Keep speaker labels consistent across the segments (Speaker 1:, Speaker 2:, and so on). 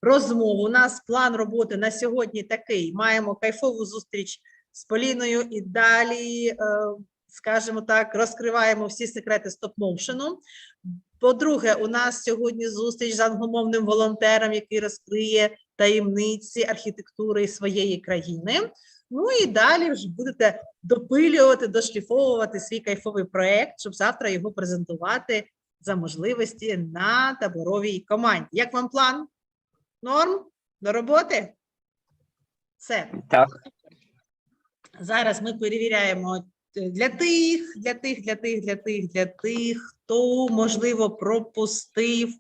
Speaker 1: розмову. У нас план роботи на сьогодні такий. Маємо кайфову зустріч з Поліною і далі, скажімо так, розкриваємо всі секрети стоп-моушену. По-друге, у нас сьогодні зустріч з англомовним волонтером, який розкриє таємниці архітектури своєї країни. Ну і далі вже будете допилювати, дошліфовувати свій кайфовий проєкт, щоб завтра його презентувати за можливості на таборовій команді. Як вам план? Норм? До роботи? Все.
Speaker 2: Так.
Speaker 1: Зараз ми перевіряємо для тих, хто, можливо, пропустив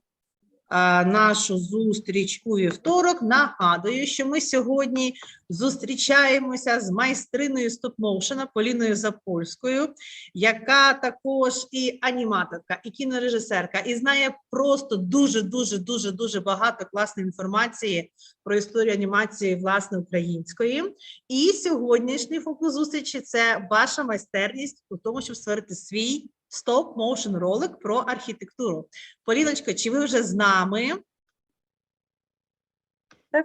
Speaker 1: нашу зустріч у вівторок. Нагадую, що ми сьогодні зустрічаємося з майстриною стоп-моушена Поліною Запольською, яка також і аніматорка, і кінорежисерка, і знає просто дуже багато класної інформації про історію анімації, власне, української. І сьогоднішній фокус зустрічі – це ваша майстерність у тому, щоб створити свій стоп-моушен ролик про архітектуру. Поліночко, чи ви вже з нами?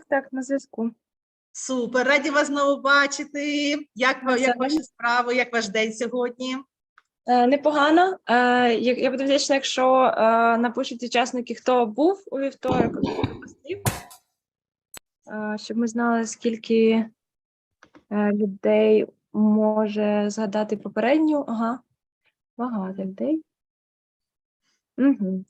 Speaker 3: Так, на зв'язку.
Speaker 1: Супер, раді вас знову бачити. Як ваші справи, як ваш день сьогодні?
Speaker 3: Непогано. Я буду вдячна, якщо напишуть учасники, хто був у вівторок, хто пропустив, щоб ми знали, скільки людей може згадати попередню. Ага. Багато людей. Угу.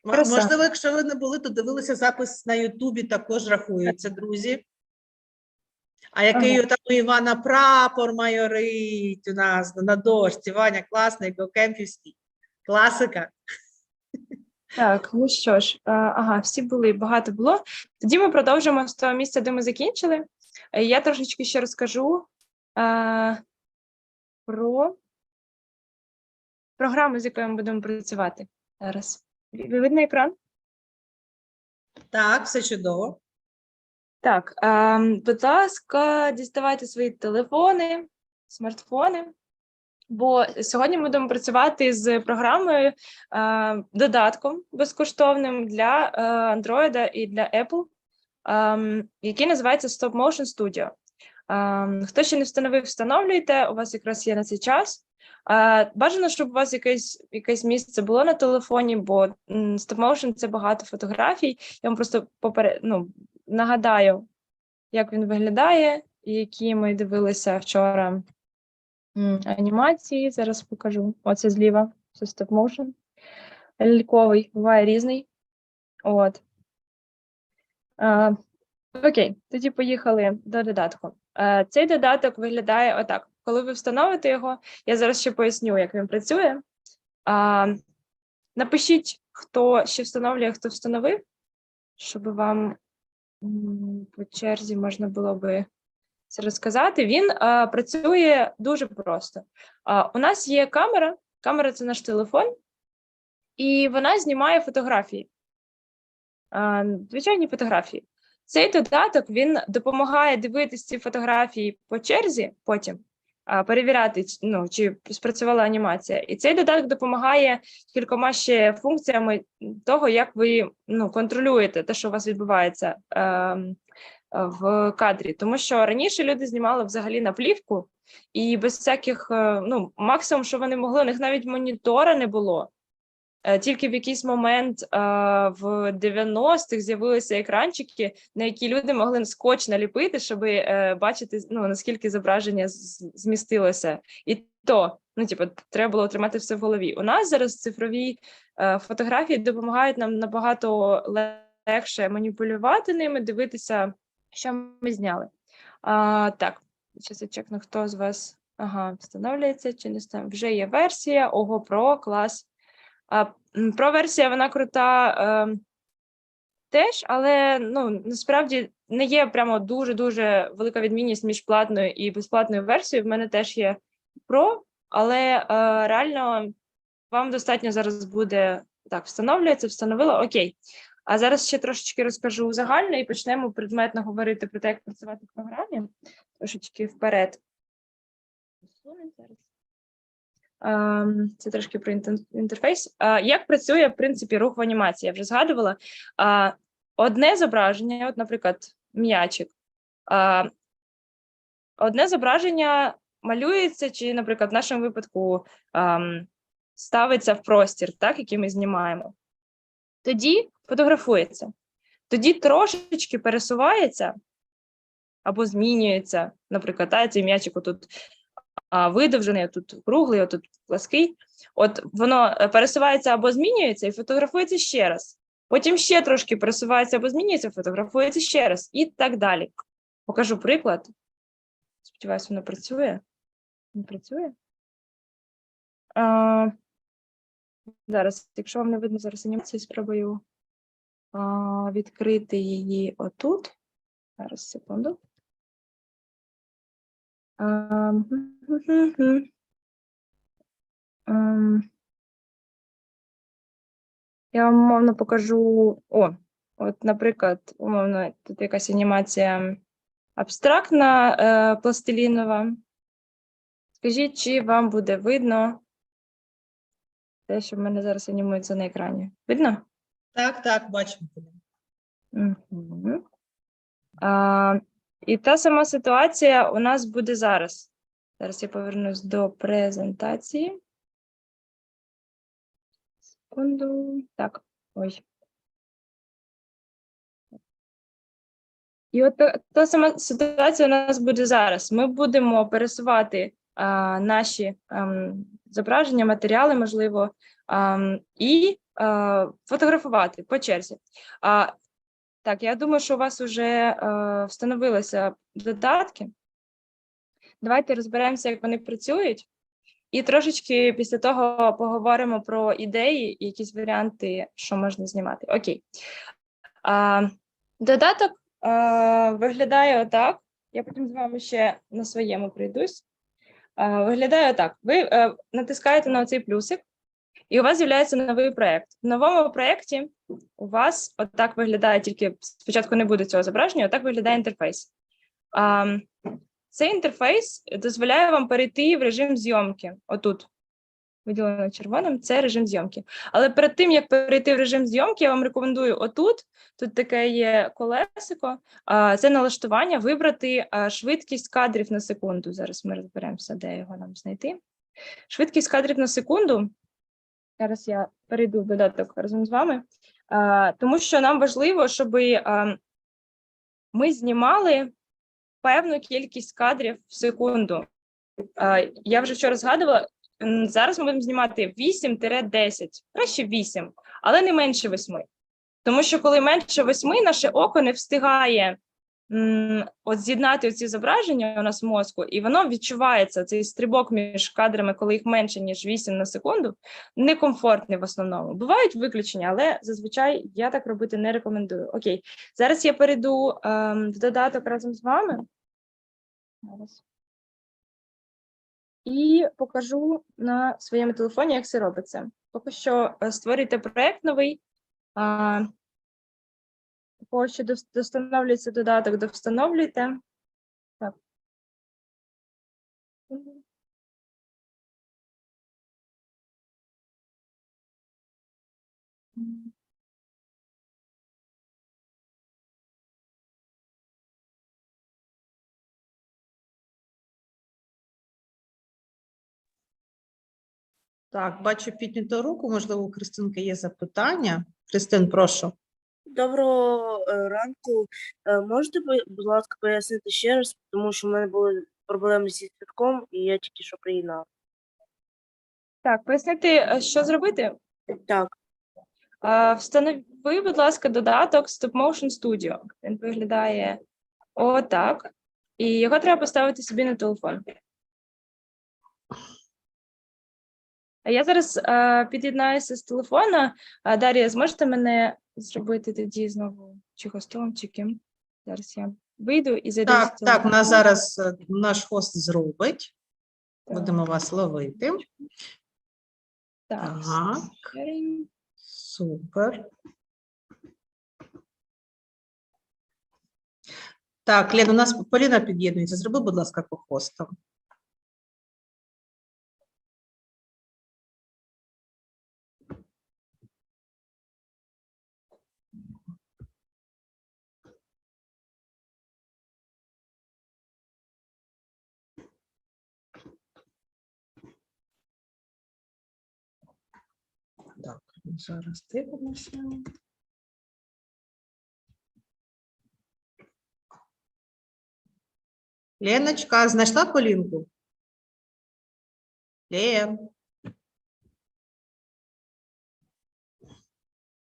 Speaker 1: Можливо, якщо ви не були, то дивилися запис на Ютубі, також рахується, друзі. А який там у Івана прапор майорить у нас на дошці. Ваня, класний, Кемпівський. Класика.
Speaker 3: Так, ну що ж, всі були, багато було. Тоді ми продовжимо з того місця, де ми закінчили. Я трошечки ще розкажу про програму, з якою ми будемо працювати зараз. Видно екран?
Speaker 1: Так, все чудово.
Speaker 3: Так, будь ласка, діставайте свої телефони, смартфони, бо сьогодні ми будемо працювати з програмою, додатком безкоштовним для Android і для Apple, який називається Стоп-моушн Studio. Хто ще не встановив, встановлюйте, у вас якраз є на цей час. Бажано, щоб у вас якесь місце було на телефоні, бо стоп-моушн – це багато фотографій. Я вам просто нагадаю, як він виглядає, які ми дивилися вчора анімації. Зараз покажу. Оце зліва, це стоп-моушн. Ляльковий, буває різний. От. Окей, тоді поїхали до додатку. Цей додаток виглядає отак. Коли ви встановите його, я зараз ще поясню, як він працює. Напишіть, хто ще встановлює, хто встановив, щоб вам по черзі можна було би це розказати. Він працює дуже просто. У нас є камера, камера – це наш телефон, і вона знімає фотографії, звичайні фотографії. Цей додаток, він допомагає дивитися ці фотографії по черзі потім, перевіряти, чи спрацювала анімація. І цей додаток допомагає кількома ще функціями того, як ви контролюєте те, що у вас відбувається в кадрі. Тому що раніше люди знімали взагалі на плівку, і без всяких, максимум, що вони могли, у них навіть монітора не було. Тільки в якийсь момент в 90-х з'явилися екранчики, на які люди могли скотч наліпити, щоб бачити, наскільки зображення змістилося. І то, треба було тримати все в голові. У нас зараз цифрові фотографії допомагають нам набагато легше маніпулювати ними, дивитися, що ми зняли. Так, зараз я чекну, хто з вас встановлюється чи не встановлюється. Вже є версія, ого, клас. Про версія, вона крута теж, але насправді не є прямо дуже-дуже велика відмінність між платною і безплатною версією. В мене теж є про, але реально вам достатньо зараз буде, так, встановлюється, встановила, окей. А зараз ще трошечки розкажу загально і почнемо предметно говорити про те, як працювати в програмі. Трошечки вперед. Це трошки про інтерфейс. Як працює, в принципі, рух в анімації? Я вже згадувала. одне зображення, от, наприклад, м'ячик, одне зображення малюється, чи, наприклад, в нашому випадку ставиться в простір, так, який ми знімаємо. Тоді фотографується. Тоді трошечки пересувається або змінюється. Наприклад, цей м'ячик тут видовжений, тут круглий, тут плаский. От воно пересувається або змінюється і фотографується ще раз. Потім ще трошки пересувається або змінюється, фотографується ще раз і так далі. Покажу приклад. Сподіваюся, воно працює. Не працює? Зараз, якщо вам не видно зараз анімацію, спробую відкрити її отут. Зараз, секунду. Я вам умовно покажу. От, наприклад, умовно, тут якась анімація абстрактна, пластилінова. Скажіть, чи вам буде видно те, що в мене зараз анімується на екрані? Видно?
Speaker 1: Так, бачимо.
Speaker 3: Угу. І та сама ситуація у нас буде зараз. Зараз я повернусь до презентації. Секунду. Так, ой. І от та сама ситуація у нас буде зараз. Ми будемо пересувати наші зображення, матеріали, можливо, і фотографувати по черзі. Так, я думаю, що у вас вже встановилися додатки. Давайте розберемося, як вони працюють. І трошечки після того поговоримо про ідеї і якісь варіанти, що можна знімати. Окей. Додаток виглядає отак. Я потім з вами ще на своєму пройдусь. Виглядає отак. Ви натискаєте на цей плюсик, і у вас з'являється новий проєкт. В новому проєкті у вас отак виглядає, тільки спочатку не буде цього зображення, отак виглядає інтерфейс. Цей інтерфейс дозволяє вам перейти в режим зйомки. Отут, виділено червоним, це режим зйомки. Але перед тим, як перейти в режим зйомки, я вам рекомендую тут таке є колесико, це налаштування, вибрати швидкість кадрів на секунду. Зараз ми розберемося, де його нам знайти. Швидкість кадрів на секунду. Зараз я перейду в додаток разом з вами. Тому що нам важливо, щоб ми знімали певну кількість кадрів в секунду. Я вже вчора згадувала, зараз ми будемо знімати 8-10, краще 8, але не менше 8. Тому що коли менше 8, наше око не встигає з'єднати ці зображення у нас в мозку, і воно відчувається, цей стрибок між кадрами, коли їх менше, ніж 8 на секунду, некомфортний в основному. Бувають виключення, але зазвичай я так робити не рекомендую. Окей, зараз я перейду в додаток разом з вами. І покажу на своєму телефоні, як це робиться. Поки що створюйте проєкт новий, поки що достановлюється додаток, довстановлюйте. Так.
Speaker 1: Так, бачу підняту руку, можливо, у Христинки є запитання. Христин, прошу.
Speaker 2: Доброго ранку. Можете, будь ласка, пояснити ще раз, тому що в мене були проблеми зі зв'язком, і я тільки що приєднав.
Speaker 3: Так, пояснити, що зробити?
Speaker 2: Так,
Speaker 3: Встанови, будь ласка, додаток Стоп-моушн Studio. Він виглядає отак. І його треба поставити собі на телефон. Я зараз під'єднаюся з телефона. Дар'я, зможете мене зробити тоді знову чи хостом, чи ким? Зараз я вийду і зайду з телефону.
Speaker 1: Так, нас зараз наш хост зробить. Будемо вас ловити.
Speaker 3: Так.
Speaker 1: Супер. Так, Лена, у нас Поліна під'єднується. Зроби, будь ласка, по хостам. Так, зараз дивимося. Леночка, знайшла Полінку? Лен.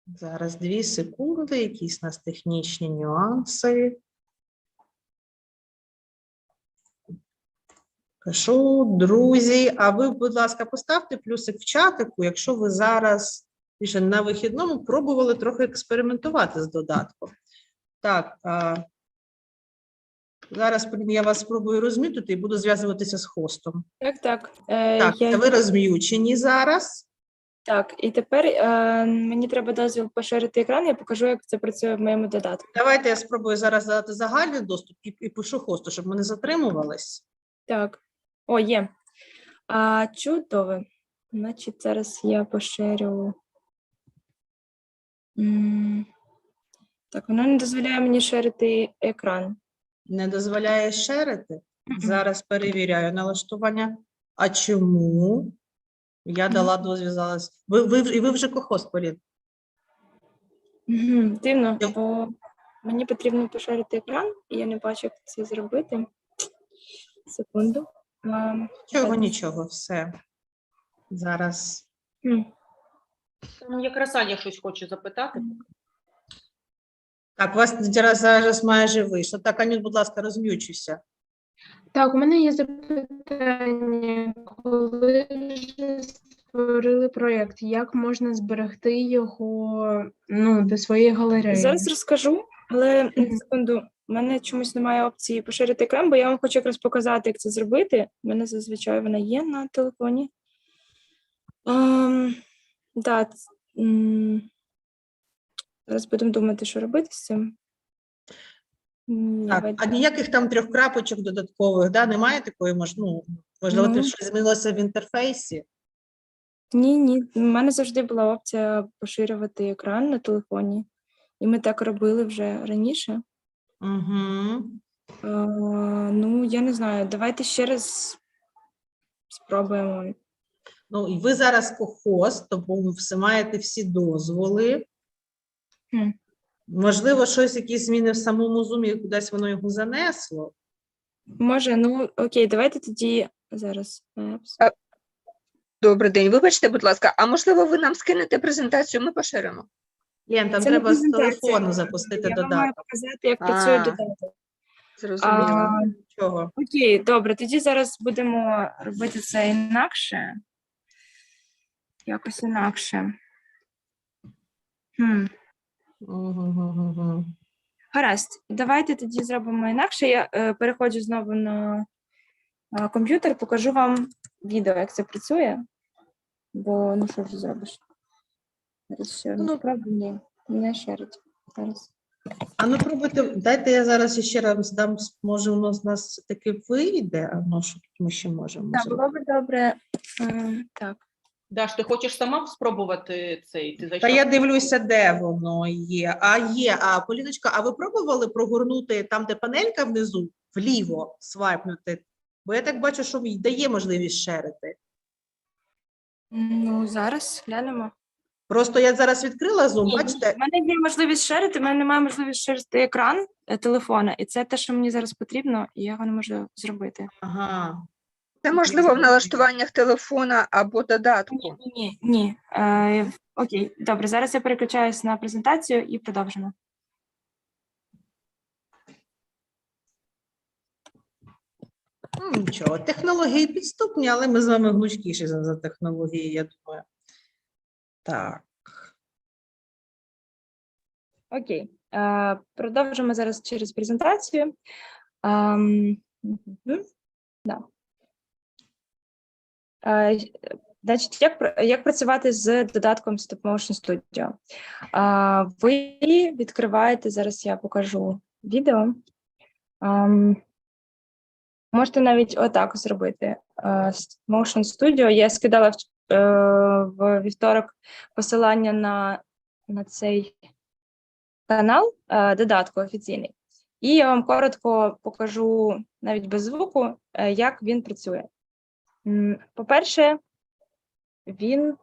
Speaker 1: Зараз 2 секунди, якісь у нас технічні нюанси. Кажу, друзі, а ви, будь ласка, поставте плюсик в чатику, якщо ви зараз більше на вихідному пробували трохи експериментувати з додатком. Так, зараз я вас спробую розмітити і буду зв'язуватися з хостом.
Speaker 3: Так, так.
Speaker 1: Так, це ви розм'ючені зараз.
Speaker 3: Так, і тепер мені треба дозвіл поширити екран, я покажу, як це працює в моєму додатку.
Speaker 1: Давайте я спробую зараз дати загальний доступ і пишу хосту, щоб ми не затримувались.
Speaker 3: Так. О, є. Чудово. Значить, зараз я поширю. Так, воно не дозволяє мені ширити екран.
Speaker 1: Не дозволяє шерити? Зараз перевіряю налаштування. А чому? Я дала дозвіл зараз. Ви вже кохост, Полін?
Speaker 3: Дивно, бо мені потрібно поширити екран, і я не бачу, як це зробити. Секунду.
Speaker 1: Нічого, все. Зараз.
Speaker 4: Якраз Аня щось хоче запитати.
Speaker 1: Так, у вас зараз майже вийшло. Так, Анют, будь ласка, розм'ючуйся.
Speaker 5: Так, у мене є запитання. Коли вже створили проєкт, як можна зберегти його до своєї галереї?
Speaker 3: Зараз розкажу, але секунду, у мене чомусь немає опції поширити екран, бо я вам хочу якраз показати, як це зробити. У мене зазвичай вона є на телефоні. Зараз будемо думати, що робити з цим.
Speaker 1: Так, а ніяких там 3 крапочок додаткових, да? Немає такої, можливо, щось змінилося в інтерфейсі?
Speaker 3: Ні, у мене завжди була опція поширювати екран на телефоні, і ми так робили вже раніше. Я не знаю, давайте ще раз спробуємо.
Speaker 1: І ви зараз кохост, тому ви маєте всі дозволи. Можливо, якісь зміни в самому зумі, кудись воно його занесло?
Speaker 3: Може, окей, давайте тоді зараз.
Speaker 6: Добрий день, вибачте, будь ласка, а можливо ви нам скинете презентацію, ми поширимо?
Speaker 1: Лен, там
Speaker 3: Це
Speaker 1: треба з
Speaker 3: презентація.
Speaker 1: телефону запустити
Speaker 3: Я вам маю
Speaker 1: додаток.
Speaker 3: показати, як працює додаток.
Speaker 6: Зрозуміло.
Speaker 1: Чого?
Speaker 3: Окей, добре, тоді зараз будемо робити це інакше. Якось інакше. Гаразд, давайте тоді зробимо інакше. Я переходжу знову на комп'ютер, покажу вам відео, як це працює. Бо, що вже зробиш? Зараз ще раз спробую. Ні, не шерить. Зараз.
Speaker 1: Пробуйте, дайте я зараз ще раз дам, може у нас таки вийде, що тут ми ще можемо
Speaker 3: Так,
Speaker 1: зробити.
Speaker 3: було б добре. Так.
Speaker 4: Даш, ти хочеш сама спробувати цей? Ти
Speaker 1: Та я дивлюся, де воно є. Поліночка, а ви пробували прогорнути там, де панелька внизу, вліво свайпнути? Бо я так бачу, що дає можливість шерити.
Speaker 3: Зараз глянемо.
Speaker 1: Просто я зараз відкрила Zoom, бачите?
Speaker 3: У мене є можливість шерити, в мене немає можливості шерити екран телефона, і це те, що мені зараз потрібно, і я його не можу зробити.
Speaker 1: Ага.
Speaker 6: Це можливо в налаштуваннях телефона або додатку.
Speaker 3: Ні. Окей, добре, зараз я переключаюсь на презентацію і продовжимо.
Speaker 1: Нічого, технології підступні, але ми з вами гнучкіші за технології, я думаю. Так.
Speaker 3: Окей, продовжимо зараз через презентацію. Значить, як працювати з додатком Стоп-моушн Studio? Ви відкриваєте, зараз я покажу відео. Можете навіть отак зробити. Stopp-moушn Studio. Я скидала в вівторок посилання на цей канал додатку офіційний. І я вам коротко покажу, навіть без звуку, як він працює. По-перше, він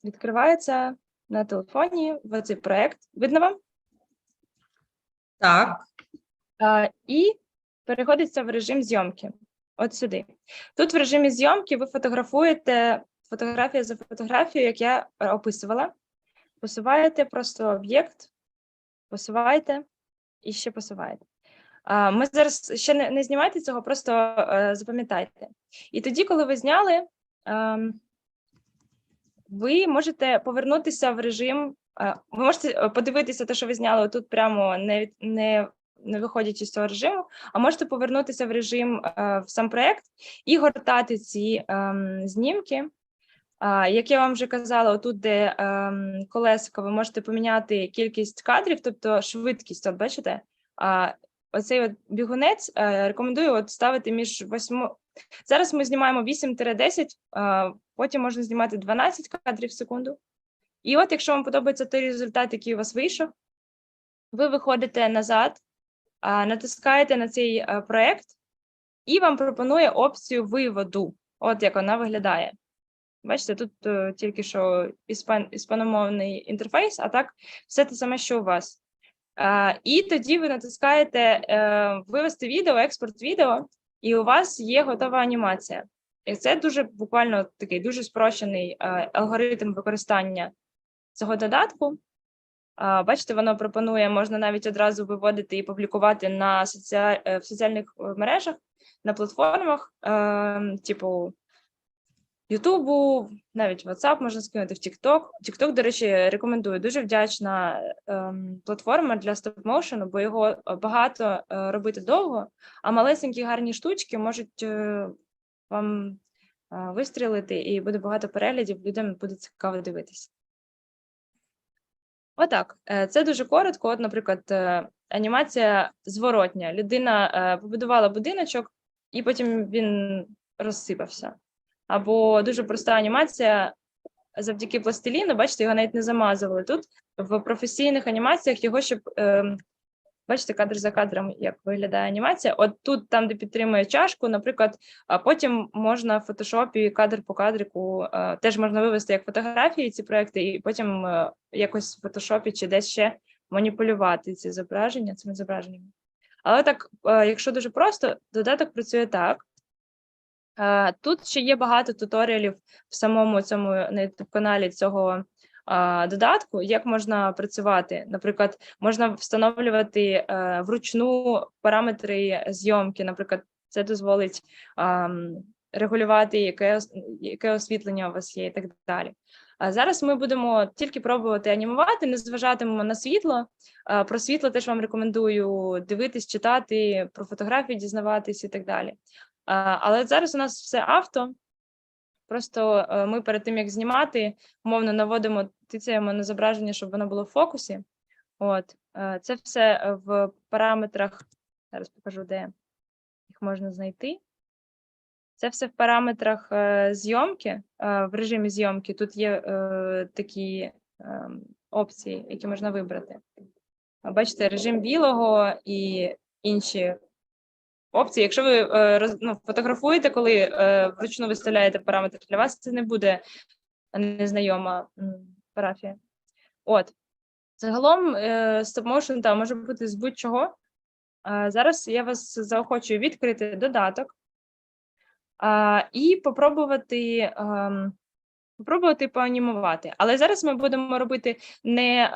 Speaker 3: Відкривається на телефоні в цей проєкт. Видно вам?
Speaker 1: Так.
Speaker 3: І переходиться в режим зйомки. От сюди. Тут в режимі зйомки ви фотографуєте фотографія за фотографією, як я описувала. Посуваєте просто об'єкт, посуваєте і ще посуваєте. Ми зараз ще не знімайте цього, просто запам'ятайте. І тоді, коли ви зняли, ви можете повернутися в режим, ви можете подивитися те, що ви зняли тут прямо не виходячи з цього режиму, а можете повернутися в режим, в сам проєкт і гортати ці знімки. Як я вам вже казала, отут, де колесико, ви можете поміняти кількість кадрів, тобто швидкість, от бачите? Оцей от бігунець рекомендую от ставити між 8... Зараз ми знімаємо 8-10, потім можна знімати 12 кадрів в секунду. І от, якщо вам подобається той результат, який у вас вийшов, ви виходите назад, натискаєте на цей проєкт, і вам пропонує опцію виводу. От як вона виглядає. Бачите, тут тільки що іспаномовний інтерфейс, а так все те саме, що у вас. І тоді ви натискаєте «Вивести відео», «Експорт відео», і у вас є готова анімація. І це дуже буквально такий дуже спрощений алгоритм використання цього додатку. Бачите, воно пропонує, можна навіть одразу виводити і публікувати в соціальних мережах, на платформах, типу Ютубу, навіть WhatsApp можна скинути, в TikTok. TikTok, до речі, рекомендую. Дуже вдячна платформа для стоп-моушну, бо його багато робити довго, а малесенькі гарні штучки можуть вам вистрілити, і буде багато переглядів, людям буде цікаво дивитися. Отак. Це дуже коротко. От, наприклад, анімація зворотня. Людина побудувала будиночок, і потім він розсипався. Або дуже проста анімація завдяки пластиліну, бачите, його навіть не замазували. Тут в професійних анімаціях його, щоб, бачите, кадр за кадром, як виглядає анімація. От тут, там, де підтримує чашку, наприклад, потім можна в фотошопі кадр по кадрику, теж можна вивести як фотографії ці проекти, і потім якось в фотошопі чи десь ще маніпулювати ці зображення, цими зображеннями. Але так, якщо дуже просто, додаток працює так. Тут ще є багато туторіалів в самому цьому на YouTube-каналі цього додатку, як можна працювати. Наприклад, можна встановлювати вручну параметри зйомки, наприклад, це дозволить регулювати, яке освітлення у вас є і так далі. Зараз ми будемо тільки пробувати анімувати, не зважатимемо на світло. Про світло теж вам рекомендую дивитись, читати, про фотографії дізнаватись і так далі. Але зараз у нас все авто, просто ми перед тим, як знімати, умовно наводимо, тицяємо на зображення, щоб воно було в фокусі. От. Це все в параметрах, зараз покажу, де їх можна знайти. Це все в параметрах зйомки, в режимі зйомки. Тут є такі опції, які можна вибрати. Бачите, режим білого і інші опції. Якщо ви фотографуєте, коли вручну виставляєте параметри, для вас це не буде незнайома парафія. От. Загалом стоп-моушн може бути з будь-чого. Зараз я вас заохочую відкрити додаток і попробувати поанімувати. Але зараз ми будемо робити не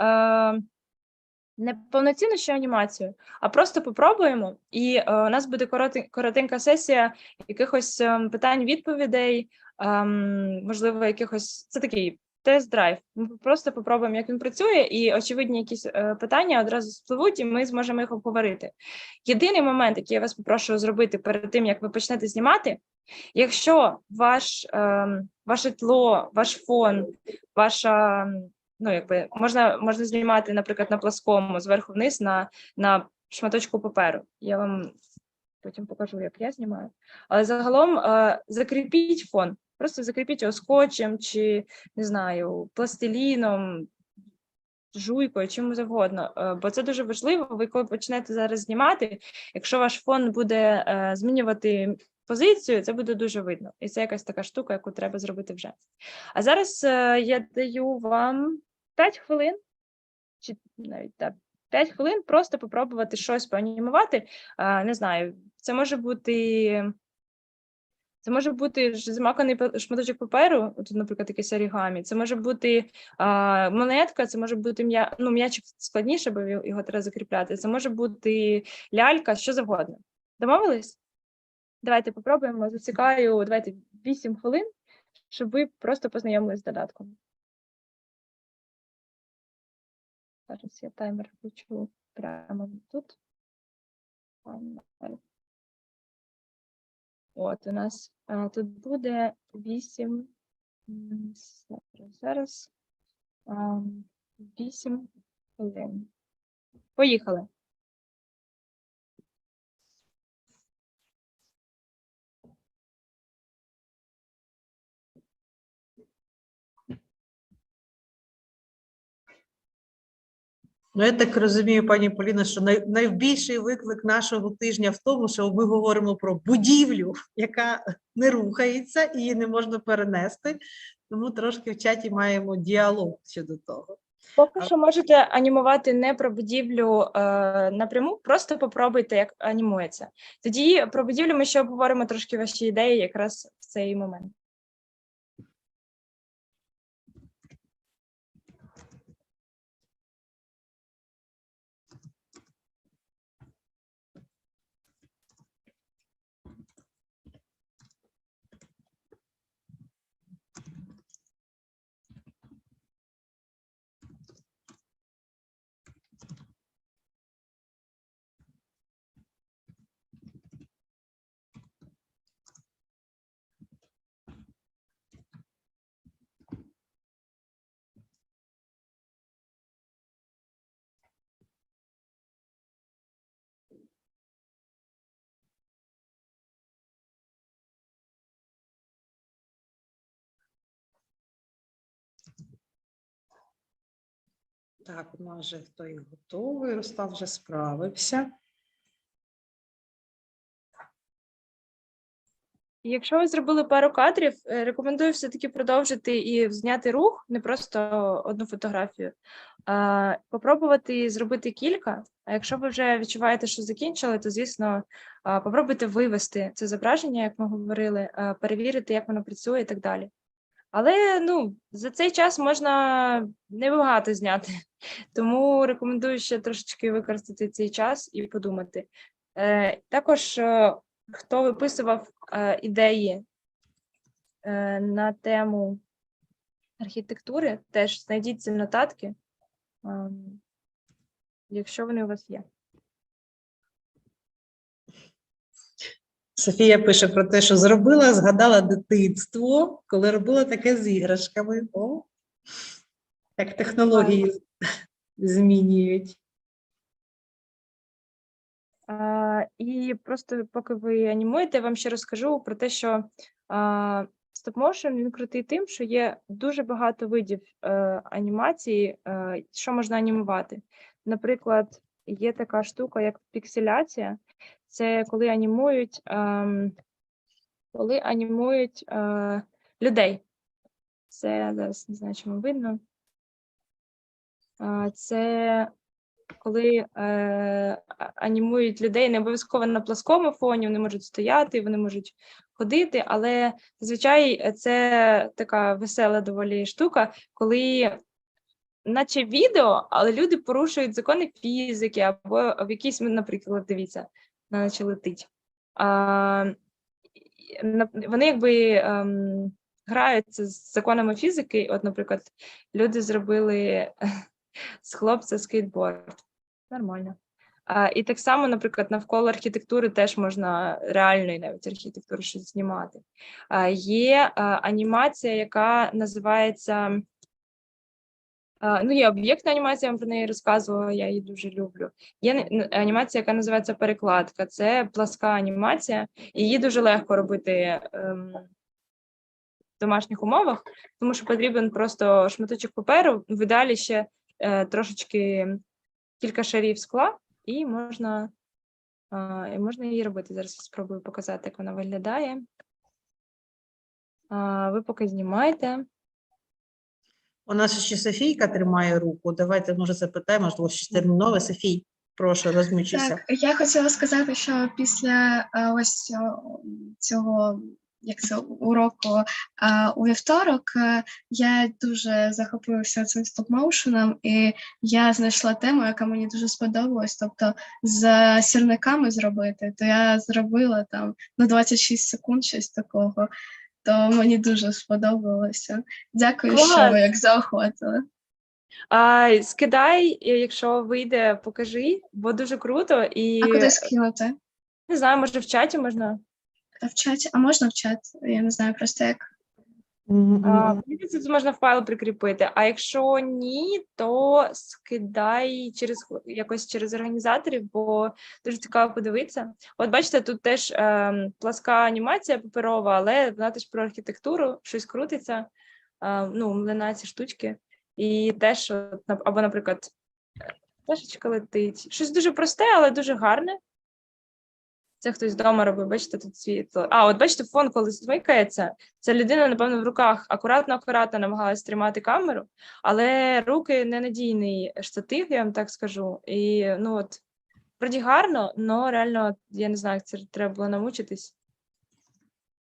Speaker 3: повноцінну ще анімацію, а просто попробуємо, і у нас буде коротенька сесія якихось питань-відповідей, можливо, якихось, це такий тест-драйв. Ми просто попробуємо, як він працює, і очевидні якісь питання одразу спливуть, і ми зможемо їх обговорити. Єдиний момент, який я вас попрошу зробити перед тим, як ви почнете знімати, якщо ваше тло, ваш фон, ваша... можна знімати, наприклад, на пласкому, зверху вниз, на шматочку паперу. Я вам потім покажу, як я знімаю. Але загалом закріпіть фон. Просто закріпіть його скотчем чи, не знаю, пластиліном, жуйкою, чим завгодно. Бо це дуже важливо. Ви коли почнете зараз знімати, якщо ваш фон буде змінювати позицію, це буде дуже видно. І це якась така штука, яку треба зробити вже. А зараз я даю вам 5 хвилин, чи навіть 5 хвилин просто попробувати щось поанімувати. Не знаю, це може бути змаканий шматочок паперу, тут, наприклад, якийсь орігамі, це може бути монетка, це може бути м'ячик складніше, бо його треба закріпляти, це може бути лялька, що завгодно. Домовились? Давайте попробуємо, засікаю, 8 хвилин, щоб ви просто познайомились з додатком. Зараз я таймер включу прямо тут. От, у нас тут буде 8, зараз 8 хвилин. Поїхали.
Speaker 1: Ну, я так розумію, пані Поліно, що найбільший виклик нашого тижня в тому, що ми говоримо про будівлю, яка не рухається, і її не можна перенести, тому трошки в чаті маємо діалог щодо того.
Speaker 3: Поки що можете анімувати не про будівлю напряму, просто попробуйте, як анімується. Тоді про будівлю ми ще обговоримо трошки ваші ідеї якраз в цей момент.
Speaker 1: Так, у нас вже хто і готовий, Руслан вже справився.
Speaker 3: Якщо ви зробили пару кадрів, рекомендую все-таки продовжити і зняти рух, не просто одну фотографію, а попробувати зробити кілька. А якщо ви вже відчуваєте, що закінчили, то, звісно, попробуйте вивести це зображення, як ми говорили, перевірити, як воно працює і так далі. Але, за цей час можна небагато зняти, тому рекомендую ще трошечки використати цей час і подумати. Також, хто виписував ідеї на тему архітектури, теж знайдіть ці нотатки, якщо вони у вас є.
Speaker 1: Софія пише про те, що зробила, згадала дитинство, коли робила таке з іграшками. О, як технології змінюють.
Speaker 3: І просто поки ви анімуєте, я вам ще розкажу про те, що стоп-моушн, він крутий тим, що є дуже багато видів анімації, що можна анімувати. Наприклад, є така штука, як пікселяція. Це коли анімують людей. Це, зараз не знаю, чому видно. Це коли анімують людей, не обов'язково на плоскому фоні, вони можуть стояти, вони можуть ходити, але зазвичай це така весела доволі штука, коли наче відео, але люди порушують закони фізики, або в якійсь, наприклад, дивіться, наче летить. Вони якби граються з законами фізики. От, наприклад, люди зробили з хлопця скейтборд. Нормально. І так само, наприклад, навколо архітектури теж можна реальної навіть архітектури щось знімати. Є анімація, яка називається... є об'єктна анімація, я вам про неї розказувала, я її дуже люблю. Є анімація, яка називається перекладка. Це пласка анімація, і її дуже легко робити в домашніх умовах, тому що потрібен просто шматочок паперу, в ідеалі ще трошечки кілька шарів скла, і можна І можна її робити. Зараз я спробую показати, як вона виглядає. Ви поки знімайте.
Speaker 1: У нас ще Софійка тримає руку. Давайте, може, запитаємо, можливо, щось термінове. Софій, прошу, розмічуйся.
Speaker 7: Так, я хотіла сказати, що після ось цього уроку у вівторок я дуже захопилася цим стоп-моушеном, і я знайшла тему, яка мені дуже сподобалась, тобто з сірниками зробити, то я зробила там на 26 секунд щось такого, то мені дуже сподобалося. Дякую,
Speaker 3: Клас!
Speaker 7: що ви як заохотили.
Speaker 3: Скидай, якщо вийде, покажи, бо дуже круто. І
Speaker 7: А куди скинути?
Speaker 3: не знаю, може в чаті можна.
Speaker 7: В чаті? А можна в чат? Я не знаю просто як.
Speaker 3: Це можна в файл прикріпити. А якщо ні, то скидай якось через організаторів, бо дуже цікаво подивитися. От бачите, тут теж пласка анімація паперова, але вона теж про архітектуру, щось крутиться, млина ці штучки. І теж, або, наприклад, пташечка летить. Щось дуже просте, але дуже гарне. Це хтось вдома робив, бачите, тут світло. От бачите, фон, коли смикається, ця людина, напевно, в руках акуратно намагалась тримати камеру, але руки ненадійний штатив, я вам так скажу. І, вроді гарно, але реально, я не знаю, як це треба було намучитись.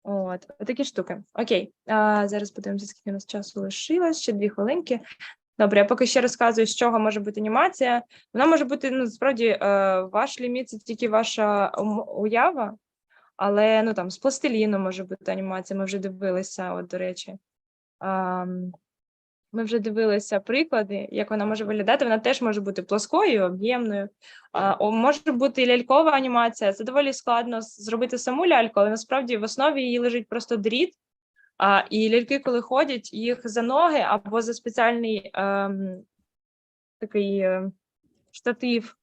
Speaker 3: Отакі штуки. Окей, зараз подивимося, скільки у нас часу лишилось, ще 2 хвилинки. Добре, я поки ще розказую, з чого може бути анімація. Вона може бути, насправді, ваш ліміт – це тільки ваша уява, але, з пластиліну може бути анімація, ми вже дивилися, до речі. Ми вже дивилися приклади, як вона може виглядати. Вона теж може бути плоскою, об'ємною. Може бути лялькова анімація. Це доволі складно зробити саму ляльку, але насправді в основі її лежить просто дріт. І ляльки, коли ходять, їх за ноги або за спеціальний такий штатив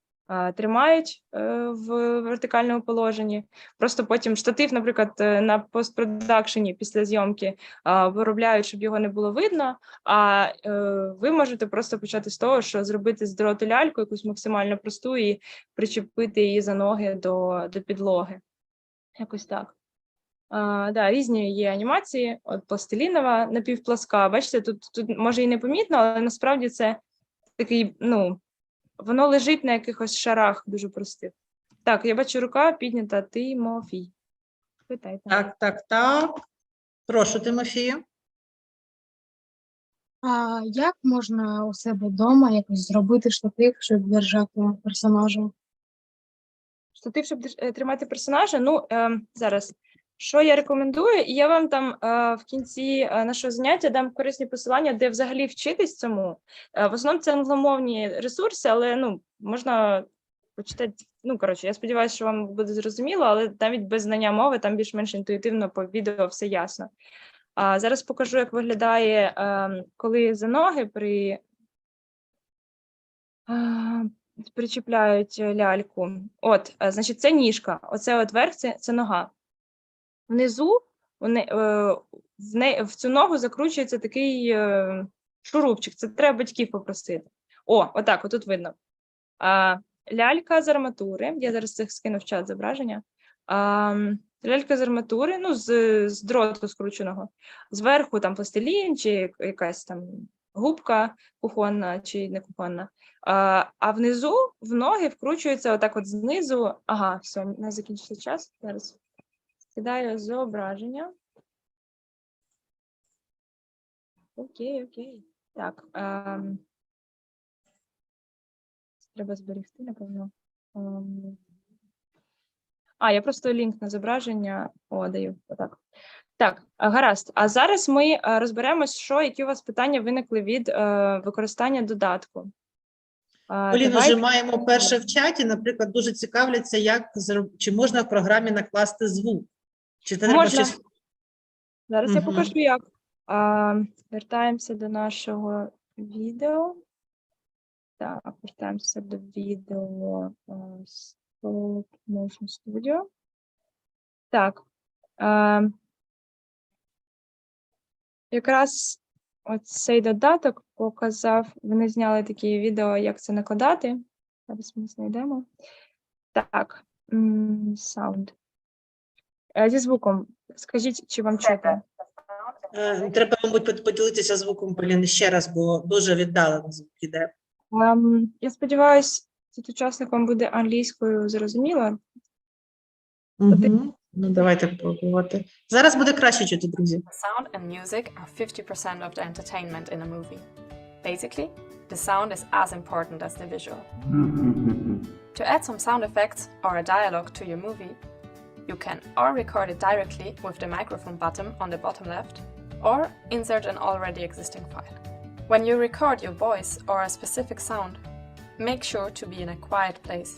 Speaker 3: тримають в вертикальному положенні. Просто потім штатив, наприклад, на постпродакшені після зйомки виробляють, щоб його не було видно, а ви можете просто почати з того, що зробити з дроту ляльку, якусь максимально просту, і причепити її за ноги до підлоги. Якось так. Різні є анімації, от пластилінова, напівпласка. Бачите, тут може і не помітно, але насправді це такий, воно лежить на якихось шарах дуже простих. Так, я бачу, рука піднята. Тимофій. Питайте.
Speaker 1: Так. Прошу, Тимофію.
Speaker 5: Як можна у себе вдома якось зробити штатив, щоб держати персонажа?
Speaker 3: Штатив, щоб тримати персонажа? Зараз. Що я рекомендую? І я вам там в кінці нашого заняття дам корисні посилання, де взагалі вчитись цьому. В основному це англомовні ресурси, але можна почитати. Я сподіваюся, що вам буде зрозуміло, але навіть без знання мови там більш-менш інтуїтивно по відео все ясно. Зараз покажу, як виглядає, коли за ноги причіпляють ляльку. Значить, це ніжка, оце верх, це нога. Внизу в цю ногу закручується такий шурупчик. Це треба батьків попросити. Отак, отут видно. Лялька з арматури. Я зараз це скину в чат зображення. Лялька з арматури, з дроту скрученого. Зверху там пластилін чи якась там губка кухонна чи не кухонна. А внизу в ноги вкручується отак от знизу. Все, у нас закінчився час. Зараз. Кидаю зображення. Окей. Так. Треба зберегти, напевно. Я просто лінк на зображення даю. Отак. Так, гаразд. А зараз ми розберемось, які у вас питання виникли від використання додатку.
Speaker 1: Поліно, вже маємо перше в чаті, наприклад, дуже цікавляться, чи можна в програмі накласти звук. Чи треба
Speaker 3: Можна.
Speaker 1: щось...
Speaker 3: Зараз я покажу, як. Вертаємося до нашого відео. Так, вертаємося до відео Стоп-моушн студіо. Так. Якраз цей додаток показав, вони зняли такі відео, як це накладати. Зараз ми знайдемо. Так. Sound. Зі звуком. Скажіть, чи вам чути?
Speaker 1: Треба, мабуть, поділитися звуком, Поліни, ще раз, бо дуже віддалено звук іде.
Speaker 3: Я сподіваюся, тут учасникам буде англійською зрозуміло.
Speaker 1: Угу. Ну, давайте пробувати. Зараз буде краще чути, друзі.
Speaker 8: Sound and music are 50% of the entertainment in a movie. Basically, the sound is as important as the visual. To add some sound effects or a dialogue to your movie, you can or record it directly with the microphone button on the bottom left, or insert an already existing file. When you record your voice or a specific sound, make sure to be in a quiet place,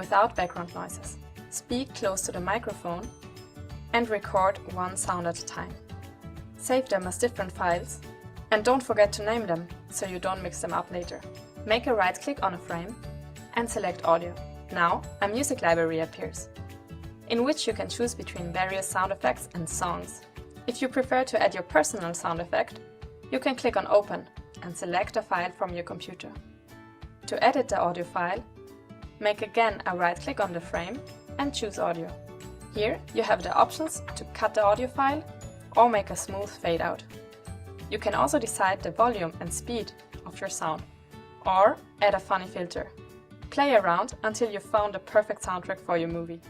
Speaker 8: without background noises. Speak close to the microphone and record one sound at a time. Save them as different files and don't forget to name them so you don't mix them up later. Make a right click on a frame and select audio. Now a music library appears, in which you can choose between various sound effects and songs. If you prefer to add your personal sound effect, you can click on open and select a file from your computer. To edit the audio file, make again a right click on the frame and choose audio. Here you have the options to cut the audio file or make a smooth fade out. You can also decide the volume and speed of your sound or add a funny filter. Play around until you found the perfect soundtrack for your movie.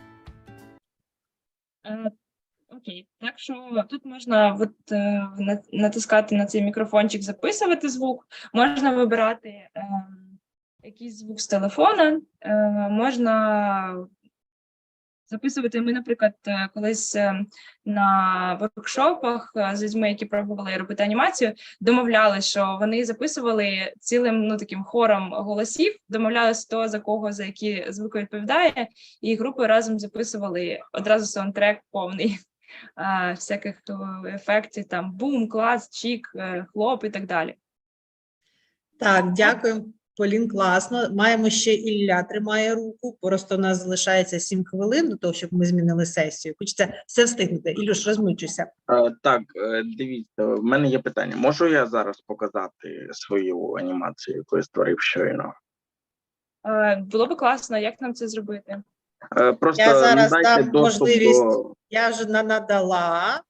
Speaker 3: Окей, так що тут можна натискати на цей мікрофончик, записувати звук, можна вибирати якийсь звук з телефона, можна записувати. Ми, наприклад, колись на воркшопах з людьми, які пробували робити анімацію, домовлялися, що вони записували цілим таким хором голосів, домовлялися хто за кого, за які звуки відповідає, і групою разом записували одразу саундтрек повний всяких ефектів, там бум, клас, чік, хлоп і так далі.
Speaker 1: Так, дякую, Полін, класно. Маємо ще Ілля тримає руку, просто у нас залишається 7 хвилин до того, щоб ми змінили сесію. Хочеться все встигнути. Ілюш, розмичуйся.
Speaker 9: Так, дивіться, в мене є питання. Можу я зараз показати свою анімацію, яку я створив щойно?
Speaker 3: Було б класно, як нам це зробити?
Speaker 9: Просто
Speaker 1: Я зараз
Speaker 9: дайте
Speaker 1: дам
Speaker 9: доступ
Speaker 1: можливість,
Speaker 9: до...
Speaker 1: я вже надала.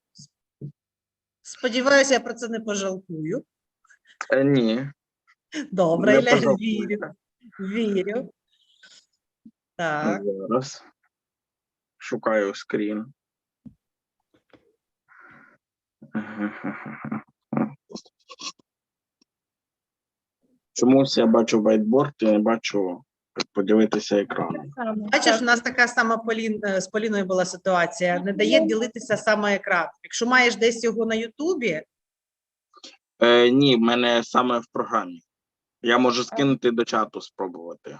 Speaker 1: Сподіваюся, я про це не пожалкую.
Speaker 9: Ні.
Speaker 1: Добре,
Speaker 9: Не
Speaker 1: Ілля,
Speaker 9: пожалкуєте.
Speaker 1: вірю. Так.
Speaker 9: Зараз шукаю скрін. Чомусь я бачу whiteboard і не бачу, як поділитися екраном.
Speaker 1: Бачиш, у нас така сама з Поліною була ситуація. Не дає ділитися саме екран. Якщо маєш десь його на Ютубі.
Speaker 9: Ні, в мене саме в програмі. Я можу скинути до чату, спробувати.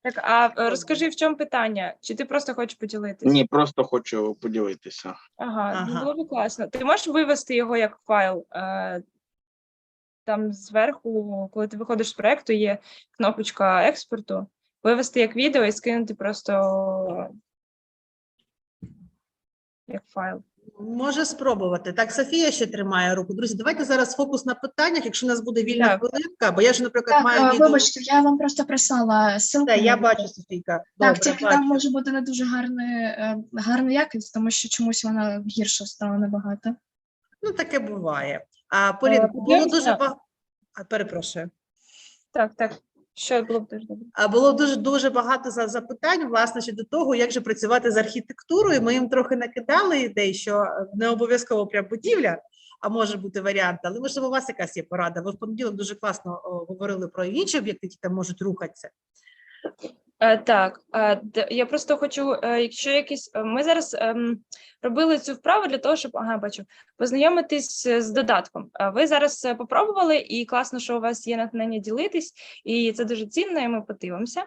Speaker 3: Так, а розкажи, в чому питання? Чи ти просто хочеш поділитися?
Speaker 9: Ні, просто хочу поділитися.
Speaker 3: Ага. Ну, було б класно. Ти можеш вивести його як файл? Там зверху, коли ти виходиш з проєкту, є кнопочка експорту. Вивести як відео і скинути просто як файл.
Speaker 1: Може спробувати. Так, Софія ще тримає руку. Друзі, давайте зараз фокус на питаннях, якщо у нас буде вільна хвилинка, бо я ж, наприклад, маю відео.
Speaker 7: Вибачте, я вам просто прислала ссылку.
Speaker 1: Так, я бачу, Софійка.
Speaker 7: Так, тільки там може бути не дуже гарна якість, тому що чомусь вона гірше стала набагато.
Speaker 1: Ну, таке буває. А, Поліна, було дуже багато... Перепрошую.
Speaker 3: Так. Що було б дуже добре?
Speaker 1: Було дуже багато запитань, власне, щодо того, як же працювати з архітектурою. Ми їм трохи накидали ідей, що не обов'язково прям будівля, а може бути варіант. Але, можливо, у вас якась є порада. Ви в понеділок дуже класно говорили про інші об'єкти, які там можуть рухатися.
Speaker 3: Так, я просто хочу, якщо якісь... Ми зараз робили цю вправу для того, щоб, познайомитись з додатком. Ви зараз попробували, і класно, що у вас є натхнення ділитись, і це дуже цінно, і ми подивимося.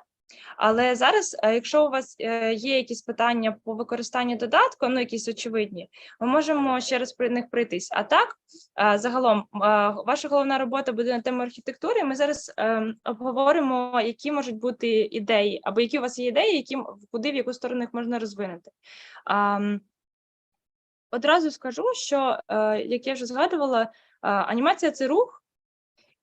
Speaker 3: Але зараз, якщо у вас є якісь питання по використанню додатку, якісь очевидні, ми можемо ще раз про них пройтись. А так, загалом, ваша головна робота буде на тему архітектури. Ми зараз обговоримо, які можуть бути ідеї, або які у вас є ідеї, куди, в яку сторону їх можна розвинути. Одразу скажу, що, як я вже згадувала, анімація – це рух,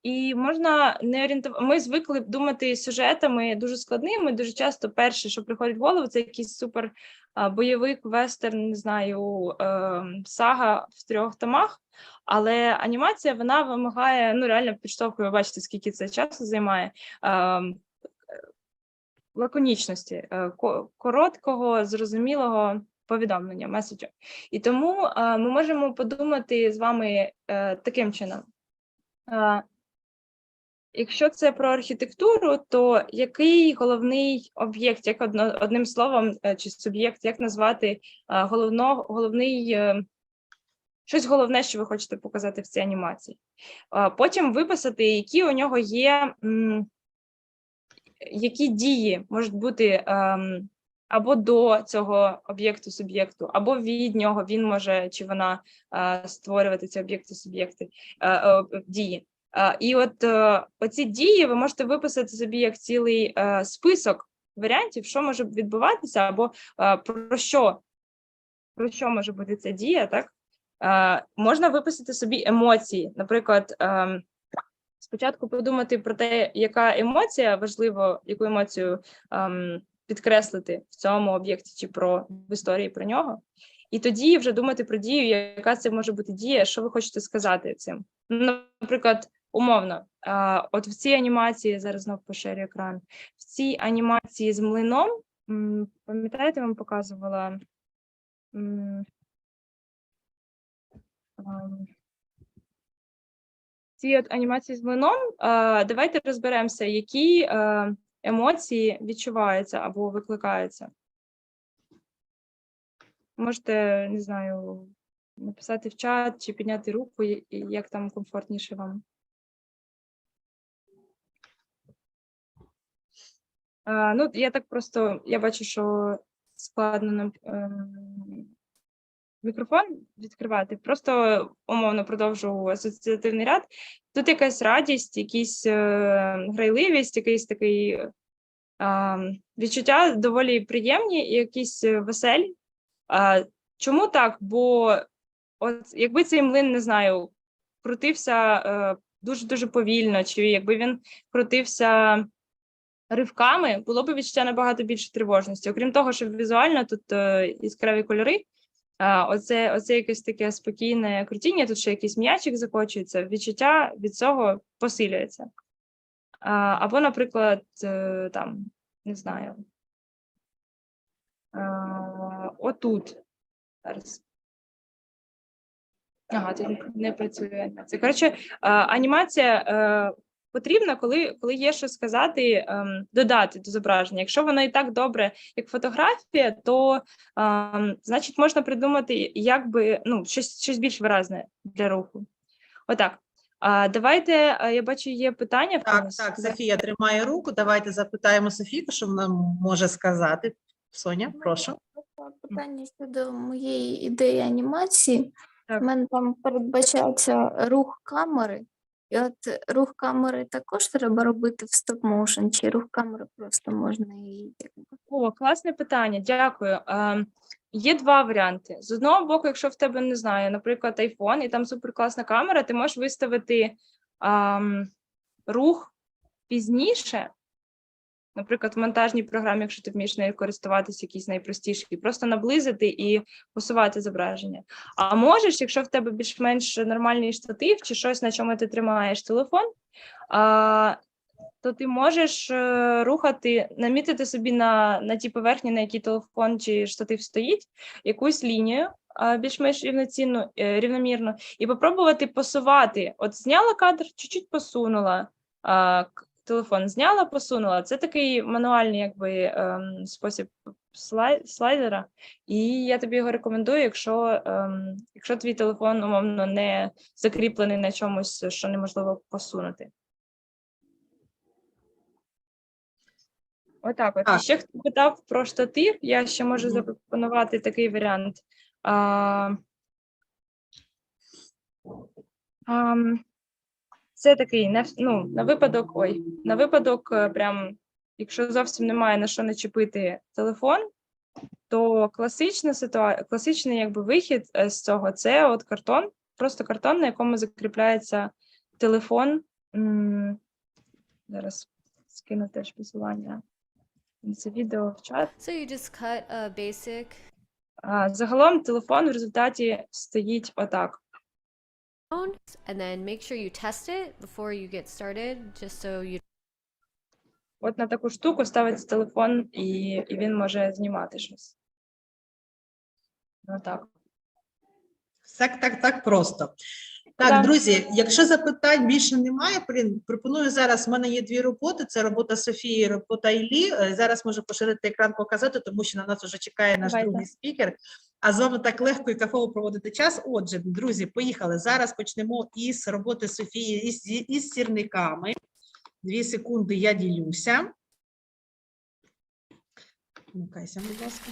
Speaker 3: І можна не орієнтувати. Ми звикли думати сюжетами дуже складними. Дуже часто перше, що приходить в голову, це якийсь супер бойовик, вестерн, не знаю, сага в 3 томах. Але анімація, вона вимагає, ну реально підштовхує, бачите, скільки це часу займає, лаконічності, короткого, зрозумілого повідомлення, меседжу. І тому ми можемо подумати з вами таким чином. Якщо це про архітектуру, то який головний об'єкт, як одним словом, чи суб'єкт, як назвати головний, щось головне, що ви хочете показати в цій анімації. Потім виписати, які у нього є, які дії можуть бути або до цього об'єкту-суб'єкту, або від нього, він може, чи вона створювати ці об'єкти-суб'єкти, дії. І от оці дії ви можете виписати собі як цілий список варіантів, що може відбуватися, або про що може бути ця дія, так? Можна виписати собі емоції. Наприклад, спочатку подумати про те, яка емоція важливо, яку емоцію підкреслити в цьому об'єкті чи в історії про нього. І тоді вже думати про дію, яка це може бути дія, що ви хочете сказати цим. Наприклад, умовно, от в цій анімації, зараз знову поширю екран, в цій анімації з млином, пам'ятаєте, я вам показувала, в цій от анімації з млином, давайте розберемося, які емоції відчуваються або викликаються. Можете, не знаю, написати в чат чи підняти руку, як там комфортніше вам. Ну, я так просто, я бачу, що складно нам мікрофон відкривати. Просто умовно продовжу асоціативний ряд. Тут якась радість, якась грайливість, якийсь такий відчуття доволі приємні і якісь веселі. Чому так? Бо от якби цей млин, не знаю, крутився дуже-дуже повільно, чи якби він крутився ривками, було б відчуття набагато більше тривожності. Окрім того, що візуально тут яскраві кольори, оце якесь таке спокійне крутіння, тут ще якийсь м'ячик закочується, відчуття від цього посилюється. Або, наприклад, там, не знаю, отут. Зараз. Ага, тут не працює анімація. Коротше, анімація потрібна, коли є що сказати, додати до зображення. Якщо воно і так добре, як фотографія, то, значить, можна придумати щось більш виразне для руху. Отак. Давайте, я бачу, є питання.
Speaker 1: Так, Софія тримає руку. Давайте запитаємо Софійку, що вона може сказати. Соня, прошу.
Speaker 10: Питання щодо моєї ідеї анімації.
Speaker 3: Так.
Speaker 10: У мене там передбачається рух камери. І от рух камери також треба робити в стоп-моушн, чи рух камери просто можна її...
Speaker 3: О, класне питання, дякую. Є 2 варіанти. З одного боку, якщо в тебе, не знаю, наприклад, iPhone, і там суперкласна камера, ти можеш виставити рух пізніше, наприклад, в монтажній програмі, якщо ти вмієш нею користуватися, якісь найпростіші, просто наблизити і посувати зображення. А можеш, якщо в тебе більш-менш нормальний штатив чи щось, на чому ти тримаєш телефон, то ти можеш рухати, намітити собі на тій поверхні, на якій телефон чи штатив стоїть, якусь лінію, більш-менш рівномірно, і попробувати посувати. От зняла кадр, чуть-чуть посунула, телефон зняла, посунула. Це такий мануальний спосіб слайдера, і я тобі його рекомендую, якщо твій телефон, умовно, не закріплений на чомусь, що неможливо посунути. Отак от. І ще хто питав про штатив, я ще можу запропонувати такий варіант. Це такий, на випадок, прям, якщо зовсім немає на що начепити телефон, то класичний вихід з цього – це от картон, просто картон, на якому закріпляється телефон Зараз скину теж посилання на це відео в чат.
Speaker 11: So you just cut a basic
Speaker 3: Загалом телефон в результаті стоїть отак.
Speaker 11: phone, and then make sure you test it before you get started, just so you.
Speaker 3: От на таку штуку ставиться телефон, і він може знімати щось. Отак.
Speaker 1: Так просто. Так,
Speaker 3: Так.
Speaker 1: друзі, якщо запитань більше немає, пропоную зараз, в мене є 2 роботи, це робота Софії і робота Іллі. Зараз можу поширити екран, показати, тому що на нас вже чекає наш
Speaker 3: Давайте.
Speaker 1: другий спікер. А з вами так легко і кайфово проводити час. Отже, друзі, поїхали. Зараз почнемо із роботи Софії із сірниками. 2 секунди, я ділюся. Вмикайся, будь ласка.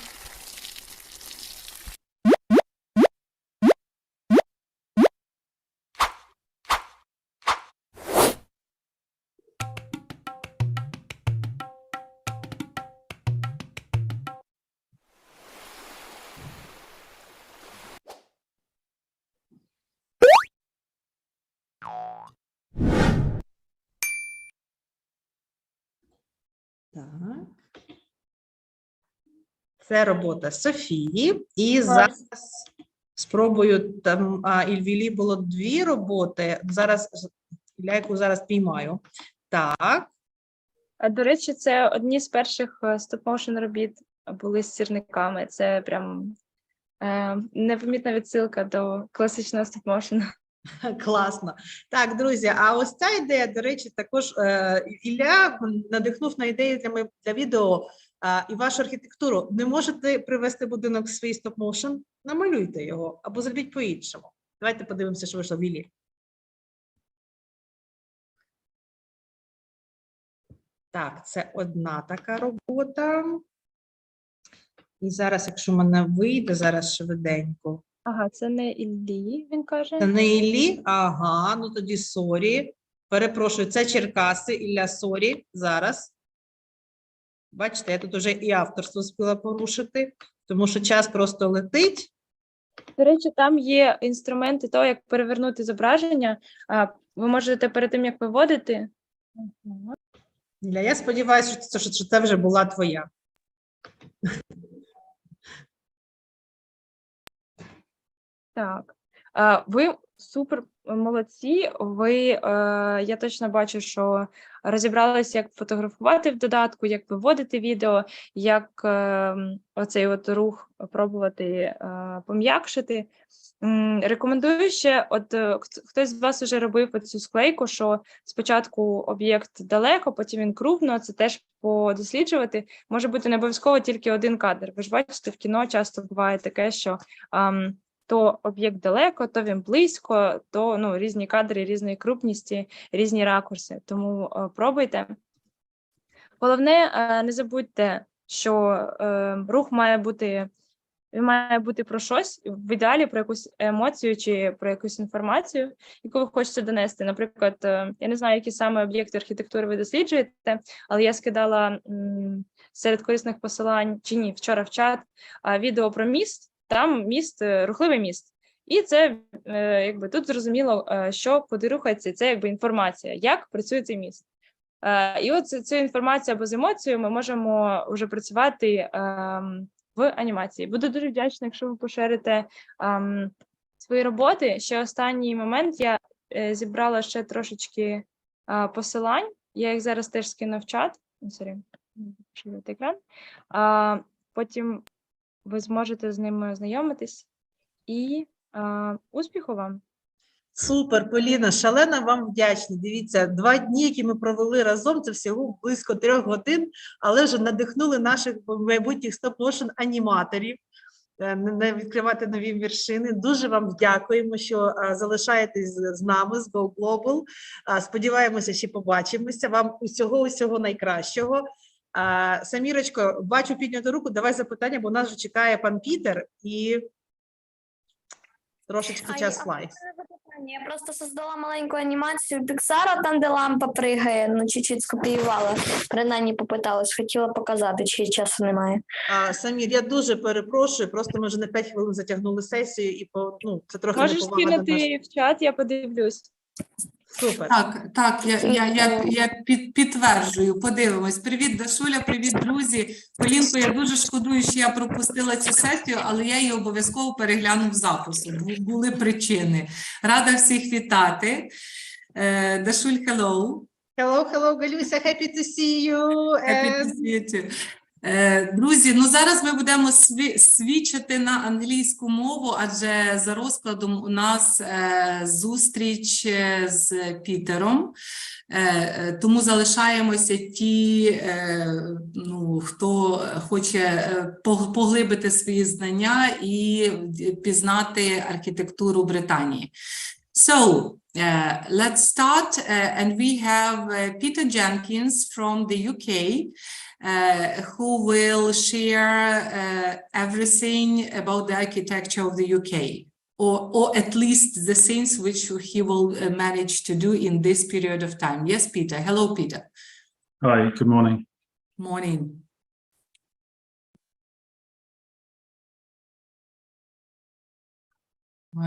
Speaker 1: Так. Це робота Софії. І зараз спробую, там Ільвілі було 2 роботи. Зараз, я яку зараз піймаю. Так.
Speaker 3: До речі, це одні з перших стоп-моушн робіт були з сірниками. Це прям непомітна відсилка до класичного стоп-моушну.
Speaker 1: Класно. Так, друзі, а ось ця ідея, до речі, також Ілля надихнув на ідею для відео і вашу архітектуру. Не можете привести будинок в свій стоп-моушн? Намалюйте його або зробіть по-іншому. Давайте подивимося, що вийшло в Іллі. Так, це одна така робота. І зараз, якщо в мене вийде, зараз швиденько.
Speaker 3: Ага, це не Іллі, він каже.
Speaker 1: Це не Іллі? Ага, ну тоді сорі. Перепрошую, це Черкаси, Ілля, сорі, зараз. Бачите, я тут вже і авторство успіла порушити, тому що час просто летить.
Speaker 3: До речі, там є інструменти того, як перевернути зображення. Ви можете перед тим, як виводити.
Speaker 1: Ілля, я сподіваюся, що це вже була твоя.
Speaker 3: Так, ви супер молодці. Я точно бачу, що розібралися, як фотографувати в додатку, як виводити відео, як оцей от рух пробувати пом'якшити. Рекомендую ще, хтось з вас вже робив оцю склейку, що спочатку об'єкт далеко, потім він крупно, це теж подосліджувати. Може бути не обов'язково тільки один кадр. Ви ж бачите, в кіно часто буває таке, що то об'єкт далеко, то він близько, то різні кадри, різної крупності, різні ракурси. Тому пробуйте. Головне, не забудьте, що рух має бути про щось, в ідеалі про якусь емоцію чи про якусь інформацію, яку ви хочете донести. Наприклад, я не знаю, які саме об'єкти архітектури ви досліджуєте, але я скидала серед корисних посилань, чи ні, вчора в чат, відео про міст. Там міст, рухливий міст. І це, тут зрозуміло, що куди рухається, це інформація, як працює цей міст. І от цю інформацію або з емоцією ми можемо вже працювати в анімації. Буду дуже вдячна, якщо ви поширите свої роботи. Ще останній момент, я зібрала ще трошечки посилань, я їх зараз теж скину в чат. Екран. Потім ви зможете з ними ознайомитись. І успіху вам!
Speaker 1: Супер, Поліна, шалено вам вдячні. Дивіться, 2 дні, які ми провели разом, це всього близько 3 годин, але вже надихнули наших майбутніх стоп-моушн аніматорів не відкривати нові вершини. Дуже вам дякуємо, що залишаєтесь з нами, з Go Global. Сподіваємося, що побачимося. Вам усього найкращого. Самірочко, бачу підняту руку, давай запитання, бо нас вже чекає пан Пітер і трошечки час флай.
Speaker 10: Я просто создала маленьку анімацію Піксара, там, де лампа пригає, чуть-чуть скопіювала, принаймні попиталась, хотіла показати, чи часу немає.
Speaker 1: Самір, я дуже перепрошую, просто ми вже на 5 хвилин затягнули сесію, і це трохи
Speaker 3: Можеш
Speaker 1: неповага до
Speaker 3: скинути в чат, я подивлюсь.
Speaker 1: Супер.
Speaker 12: Так, я підтверджую, подивимось. Привіт, Дашуля, привіт, друзі. Полінко, я дуже шкодую, що я пропустила цю сесію, але я її обов'язково перегляну в запису. Були причини. Рада всіх вітати. Дашуль, hello.
Speaker 1: Hello, Галюся, happy to see you.
Speaker 12: Happy to see you too. Друзі, ну зараз ми будемо свідчити на англійську мову, адже за розкладом у нас зустріч з Пітером, тому залишаємося ті, хто хоче поглибити свої знання і пізнати архітектуру Британії. So, let's start, and we have Peter Jenkins from the UK, who will share everything about the architecture of the UK, or at least the things which he will manage to do in this period of time. Yes, Peter. Hello, Peter.
Speaker 13: Hi, good morning.
Speaker 12: Morning.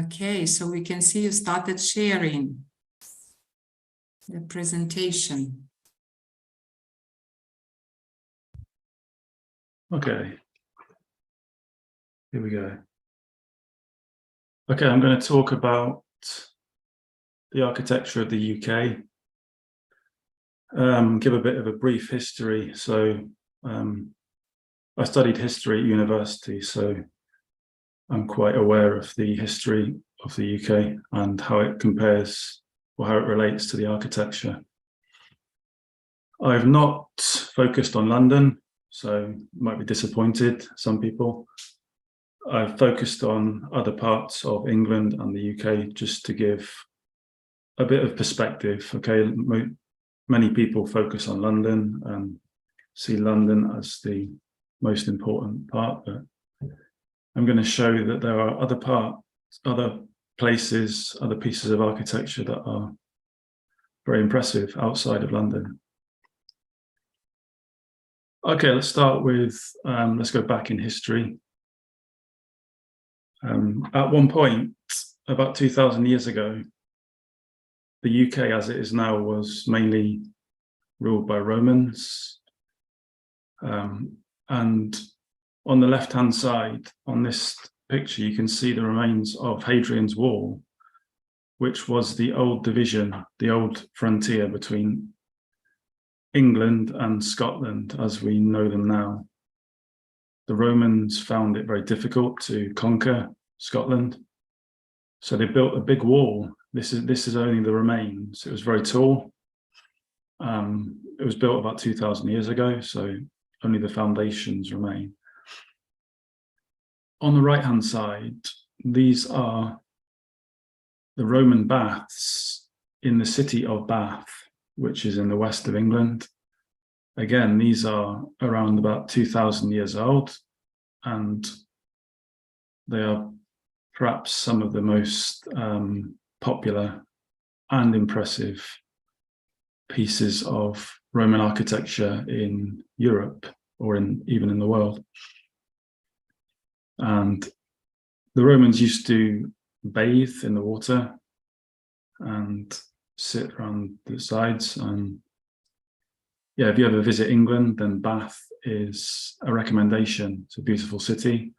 Speaker 12: Okay, so we can see you started sharing the presentation.
Speaker 13: Okay, here we go. Okay, I'm going to talk about the architecture of the UK, give a bit of a brief history. So I studied history at university, so I'm quite aware of the history of the UK and how it compares, or how it relates to the architecture. I've not focused on London, so might be disappointed, some people. I've focused on other parts of England and the UK just to give a bit of perspective. Okay, many people focus on London and see London as the most important part, but I'm going to show you that there are other places, other pieces of architecture that are very impressive outside of London. Okay, let's start with, let's go back in history. At one point, about 2,000 years ago, the UK as it is now was mainly ruled by Romans. And on the left-hand side, on this picture, you can see the remains of Hadrian's Wall, which was the old division, the old frontier between England and Scotland as we know them now. The Romans found it very difficult to conquer Scotland, so they built a big wall. This is only the remains. It was very tall. It was built about 2,000 years ago, so only the foundations remain. On the right-hand side, these are the Roman baths in the city of Bath, which is in the west of England. Again, these are around about 2,000 years old, and they are perhaps some of the most popular and impressive pieces of Roman architecture in Europe, or even in the world. And the Romans used to bathe in the water and sit around the sides. And yeah, if you ever visit England, then Bath is a recommendation. It's a beautiful city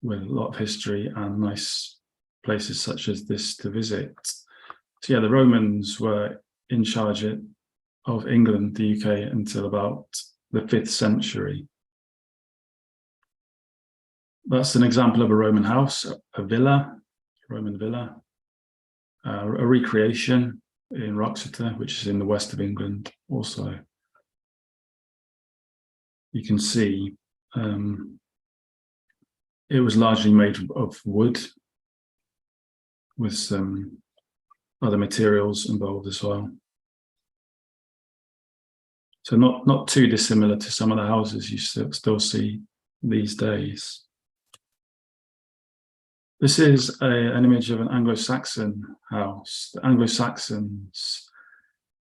Speaker 13: with a lot of history and nice places such as this to visit. So yeah, the Romans were in charge of England, the UK, until about the 5th century. That's an example of a Roman house, a villa, Roman villa, a recreation in Wroxeter, which is in the west of England also. You can see it was largely made of wood with some other materials involved as well. So not too dissimilar to some of the houses you still see these days. This is an image of an Anglo-Saxon house. The Anglo-Saxons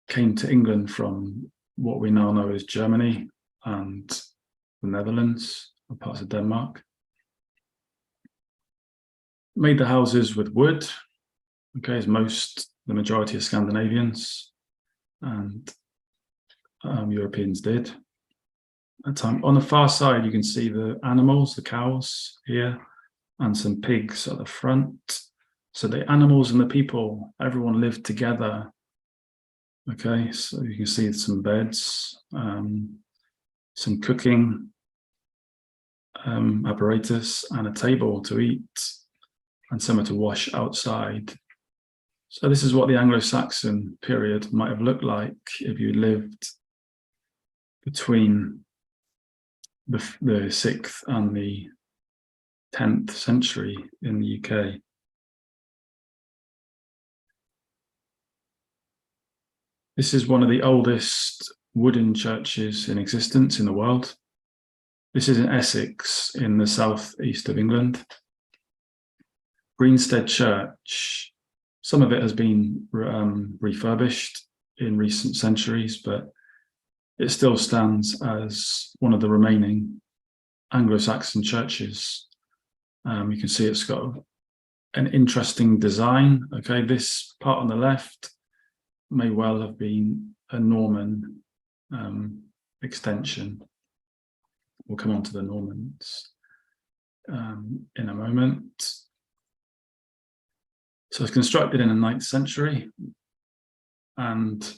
Speaker 13: came to England from what we now know as Germany and the Netherlands, or parts of Denmark. Made the houses with wood, okay, as most the majority of Scandinavians and Europeans did at the time. On the far side, you can see the animals, the cows here, and some pigs at the front. So the animals and the people, everyone lived together. Okay, so you can see some beds, some cooking apparatus, and a table to eat, and somewhere to wash outside. So this is what the Anglo-Saxon period might have looked like if you lived between the 6th and the 10th century in the UK. This is one of the oldest wooden churches in existence in the world. This is in Essex in the southeast of England. Greenstead Church, some of it has been refurbished in recent centuries, but it still stands as one of the remaining Anglo-Saxon churches. You can see it's got an interesting design. Okay, this part on the left may well have been a Norman extension. We'll come on to the Normans in a moment. So it's constructed in the 9th century, and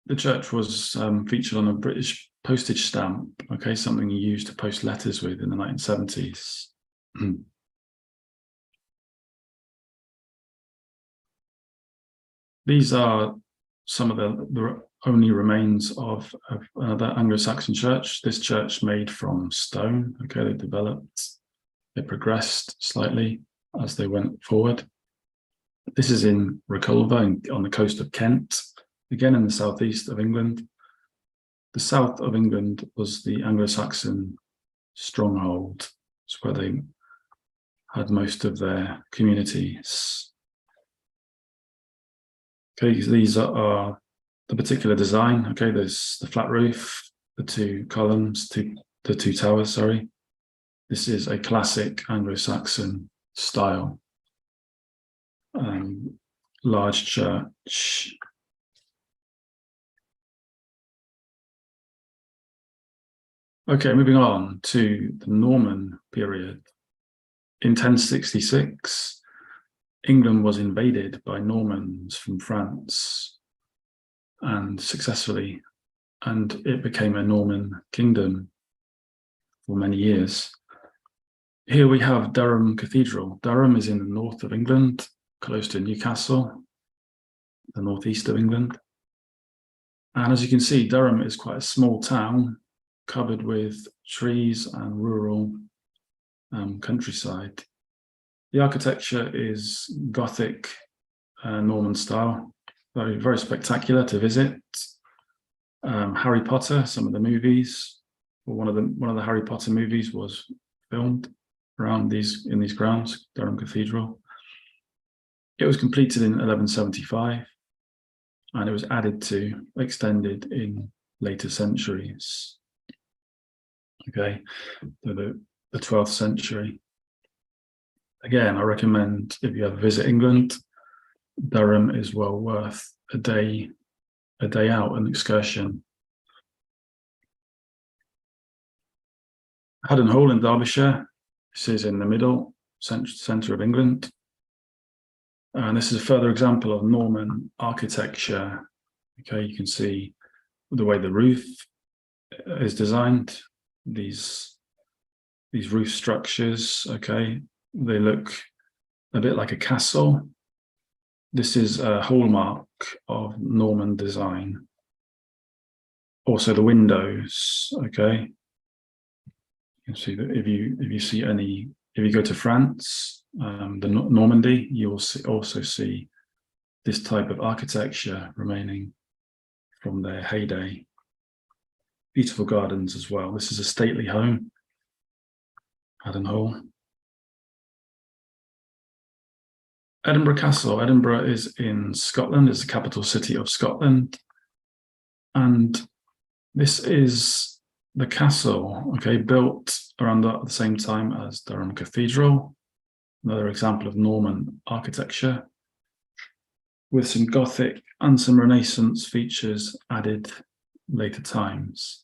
Speaker 13: the church was featured on a British postage stamp, okay, something you used to post letters with in the 1970s. These are some of the only remains of another Anglo-Saxon church. This church made from stone, okay, they developed, they progressed slightly as they went forward. This is in Reculver on the coast of Kent, again in the southeast of England. The south of England was the Anglo-Saxon stronghold. It's where they had most of their communities. Okay, these are the particular design. Okay, there's the flat roof, the two columns, the two towers, sorry. This is a classic Anglo-Saxon style. Large church. Okay, moving on to the Norman period. In 1066, England was invaded by Normans from France, and successfully, and it became a Norman kingdom for many years. Here we have Durham Cathedral. Durham is in the north of England, close to Newcastle, the northeast of England. And as you can see, Durham is quite a small town, covered with trees and rural countryside. The architecture is Gothic Norman style, very, very spectacular to visit. Harry Potter, some of the movies, or one of the Harry Potter movies was filmed around in these grounds, Durham Cathedral. It was completed in 1175, and it was extended in later centuries. Okay, the 12th century. Again, I recommend if you ever visit England, Durham is well worth a day out, an excursion. Haddon Hall in Derbyshire. This is in the middle centre of England. And this is a further example of Norman architecture. Okay, you can see the way the roof is designed. These roof structures, okay, they look a bit like a castle. This is a hallmark of Norman design. Also the windows, okay. You can see that if you go to France, the Normandy, you will also see this type of architecture remaining from their heyday. Beautiful gardens as well. This is a stately home, Haddon Hall. Edinburgh Castle. Edinburgh is in Scotland, it's the capital city of Scotland. And this is the castle, okay, built around the same time as Durham Cathedral. Another example of Norman architecture, with some Gothic and some Renaissance features added later times.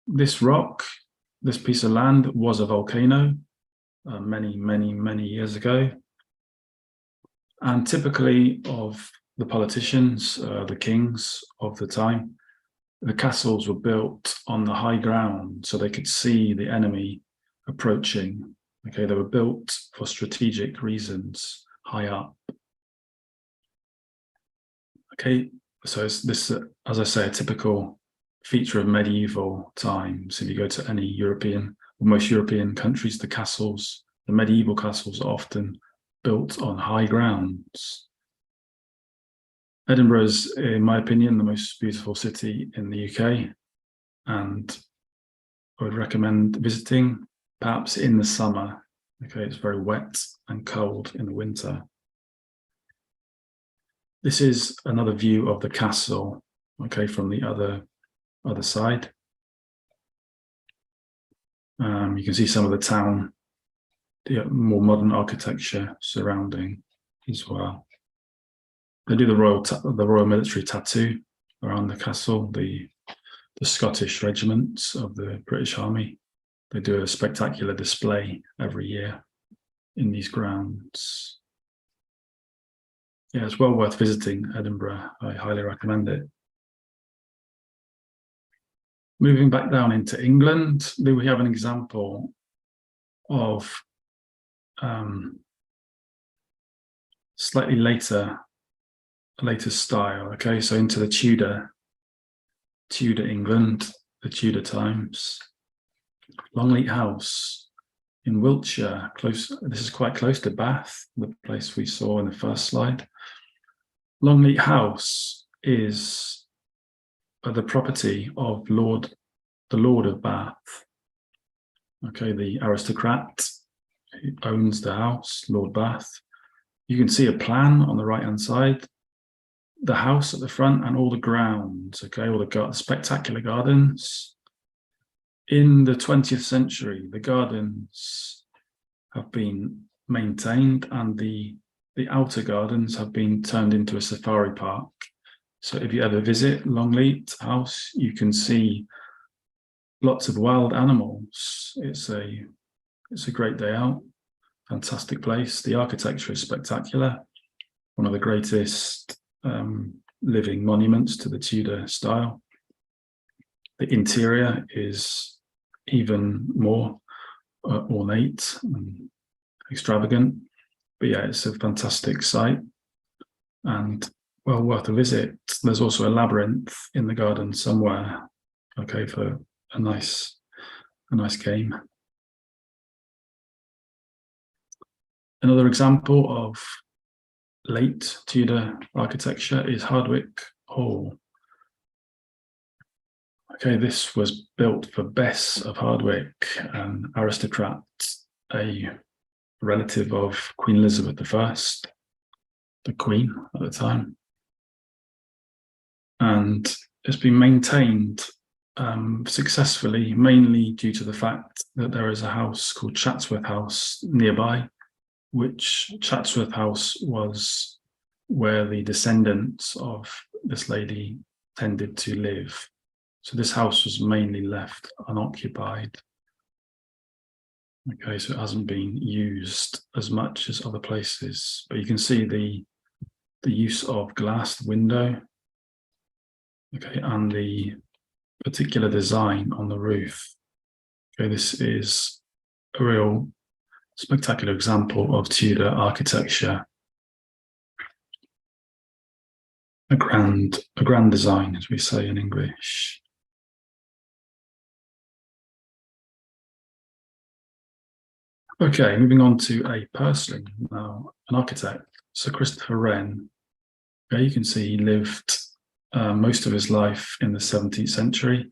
Speaker 13: This rock, this piece of land was a volcano many years ago. And typically of the politicians, the kings of the time, the castles were built on the high ground so they could see the enemy approaching. Okay, they were built for strategic reasons, high up. Okay, so it's this, as I say, a typical feature of medieval times. If you go to any European, or most European countries, the castles, the medieval castles are often built on high grounds. Edinburgh is, in my opinion, the most beautiful city in the UK, and I would recommend visiting, perhaps in the summer. Okay, it's very wet and cold in the winter. This is another view of the castle, okay, from the other side. You can see some of the town, the more modern architecture surrounding as well. They do the royal military tattoo around the castle, the Scottish regiments of the British Army. They do a spectacular display every year in these grounds. Yeah, it's well worth visiting Edinburgh. I highly recommend it. Moving back down into England, we have an example of slightly later style. Okay, so into the Tudor England, the Tudor times. Longleat House in Wiltshire, this is quite close to Bath, the place we saw in the first slide. Longleat House is the property of the Lord of Bath. Okay, the aristocrat who owns the house, Lord Bath. You can see a plan on the right-hand side, the house at the front and all the grounds, okay, all the spectacular gardens. In the 20th century, the gardens have been maintained and the outer gardens have been turned into a safari park. So if you ever visit Longleat House, you can see lots of wild animals. It's a great day out, fantastic place. The architecture is spectacular, one of the greatest living monuments to the Tudor style. The interior is even more ornate and extravagant, but yeah, it's a fantastic site and well worth a visit. There's also a labyrinth in the garden somewhere, okay, for a nice game. Another example of late Tudor architecture is Hardwick Hall. Okay, this was built for Bess of Hardwick, an aristocrat, a relative of Queen Elizabeth I, the Queen at the time. And it's been maintained successfully, mainly due to the fact that there is a house called Chatsworth House nearby, which Chatsworth House was where the descendants of this lady tended to live. So this house was mainly left unoccupied. Okay, so it hasn't been used as much as other places, but you can see the use of glass window, okay, and the particular design on the roof. Okay, this is a real spectacular example of Tudor architecture. A grand design, as we say in English. Okay, moving on to a person now, an architect, Sir Christopher Wren. Okay, you can see he lived most of his life in the 17th century,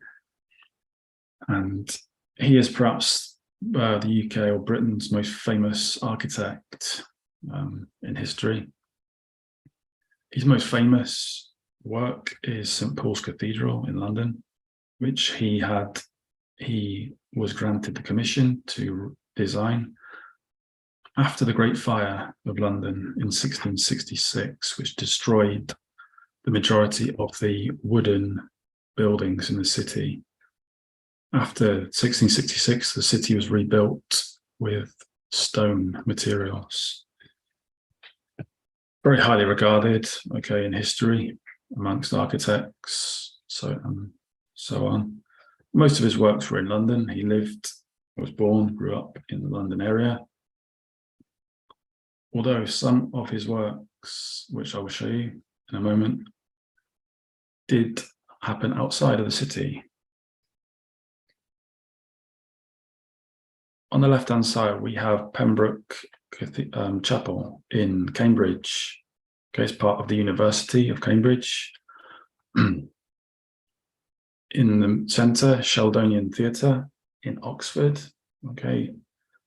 Speaker 13: and he is perhaps the UK or Britain's most famous architect in history. His most famous work is St. Paul's Cathedral in London, which he was granted the commission to design. after the Great Fire of London in 1666, which destroyed the majority of the wooden buildings in the city. After 1666, the city was rebuilt with stone materials. Very highly regarded, okay, in history amongst architects, so on. Most of his works were in London. He was born, grew up in the London area. Although some of his works, which I will show you in a moment, did happen outside of the city. On the left-hand side, we have Pembroke Chapel in Cambridge. Okay, it's part of the University of Cambridge. In the centre, Sheldonian Theatre in Oxford. Okay,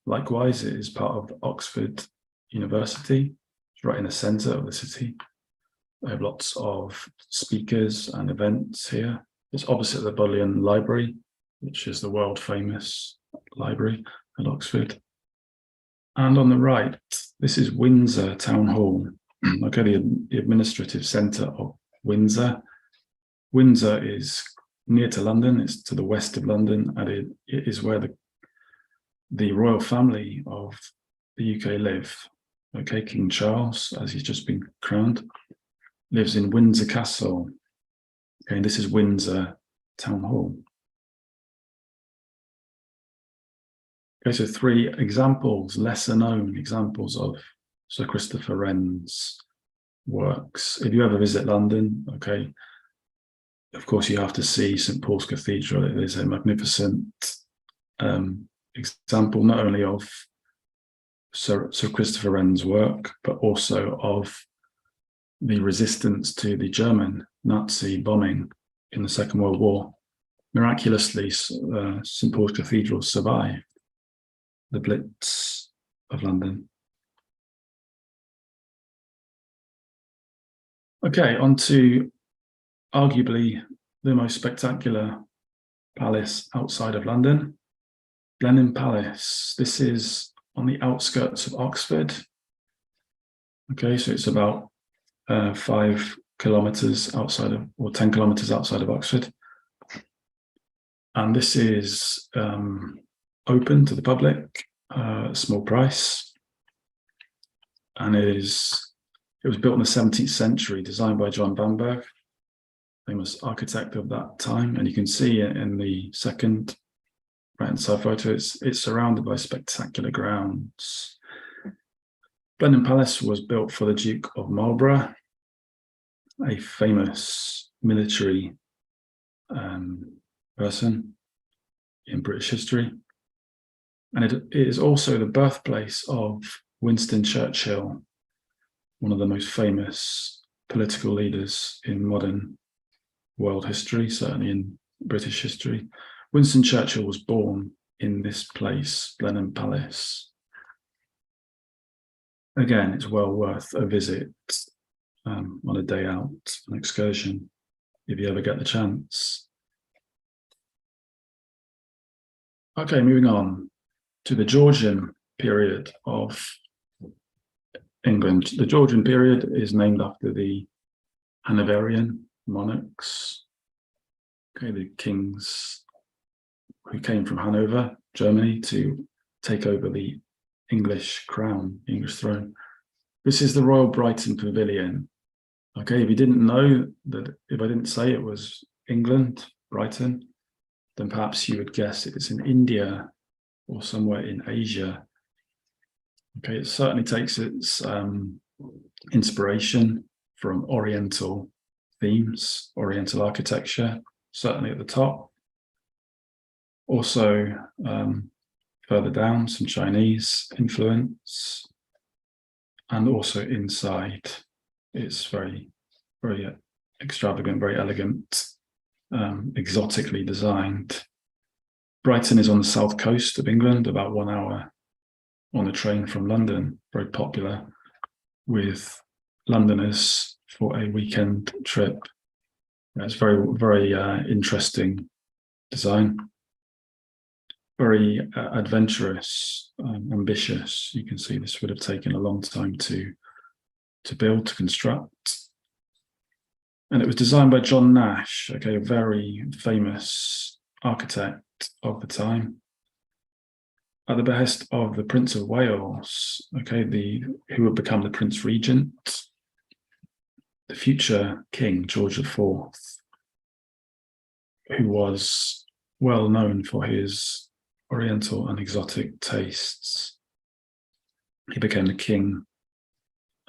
Speaker 13: likewise, it is part of Oxford University. It's right in the centre of the city. We have lots of speakers and events here. It's opposite the Bodleian Library, which is the world famous library at Oxford. And on the right, this is Windsor Town Hall. Okay, the administrative centre of Windsor. Windsor is near to London, it's to the west of London, and it is where the royal family of the UK live. Okay, King Charles, as he's just been crowned, lives in Windsor Castle. Okay, and this is Windsor Town Hall. Okay, so 3 examples, lesser known examples of Sir Christopher Wren's works. If you ever visit London, okay, of course you have to see St. Paul's Cathedral. It is a magnificent example, not only of Sir Christopher Wren's work, but also of the resistance to the German Nazi bombing in the Second World War. Miraculously, St. Paul's Cathedral survived the Blitz of London. Okay, on to arguably the most spectacular palace outside of London, Blenheim Palace. This is on the outskirts of Oxford. Okay, so it's about 5 kilometers outside of, or 10 kilometers outside of Oxford. And this is open to the public, small price. And it was built in the 17th century, designed by John Bamberg, famous architect of that time. And you can see in the second right-hand side photo, it's surrounded by spectacular grounds. Blenheim Palace was built for the Duke of Marlborough, a famous military person in British history. And it is also the birthplace of Winston Churchill, one of the most famous political leaders in modern world history, certainly in British history. Winston Churchill was born in this place, Blenheim Palace. Again, it's well worth a visit on a day out, an excursion, if you ever get the chance. Okay, moving on to the Georgian period of England. The Georgian period is named after the Hanoverian monarchs, okay, the kings who came from Hanover, Germany, to take over the English crown, English throne. This is the Royal Brighton Pavilion. Okay, if you didn't know that, if I didn't say it was England, Brighton, then perhaps you would guess it's in India or somewhere in Asia. Okay, it certainly takes its inspiration from Oriental themes, Oriental architecture, certainly at the top. Also, further down, some Chinese influence, and also inside, it's very, very extravagant, very elegant, exotically designed. Brighton is on the south coast of England, about 1 hour on the train from London, very popular with Londoners for a weekend trip. It's very, very interesting design. very adventurous, ambitious. You can see this would have taken a long time to build, to construct. And it was designed by John Nash, okay, a very famous architect of the time, at the behest of the Prince of Wales, okay, who would become the Prince Regent, the future King George IV, who was well known for his Oriental and exotic tastes. He became the king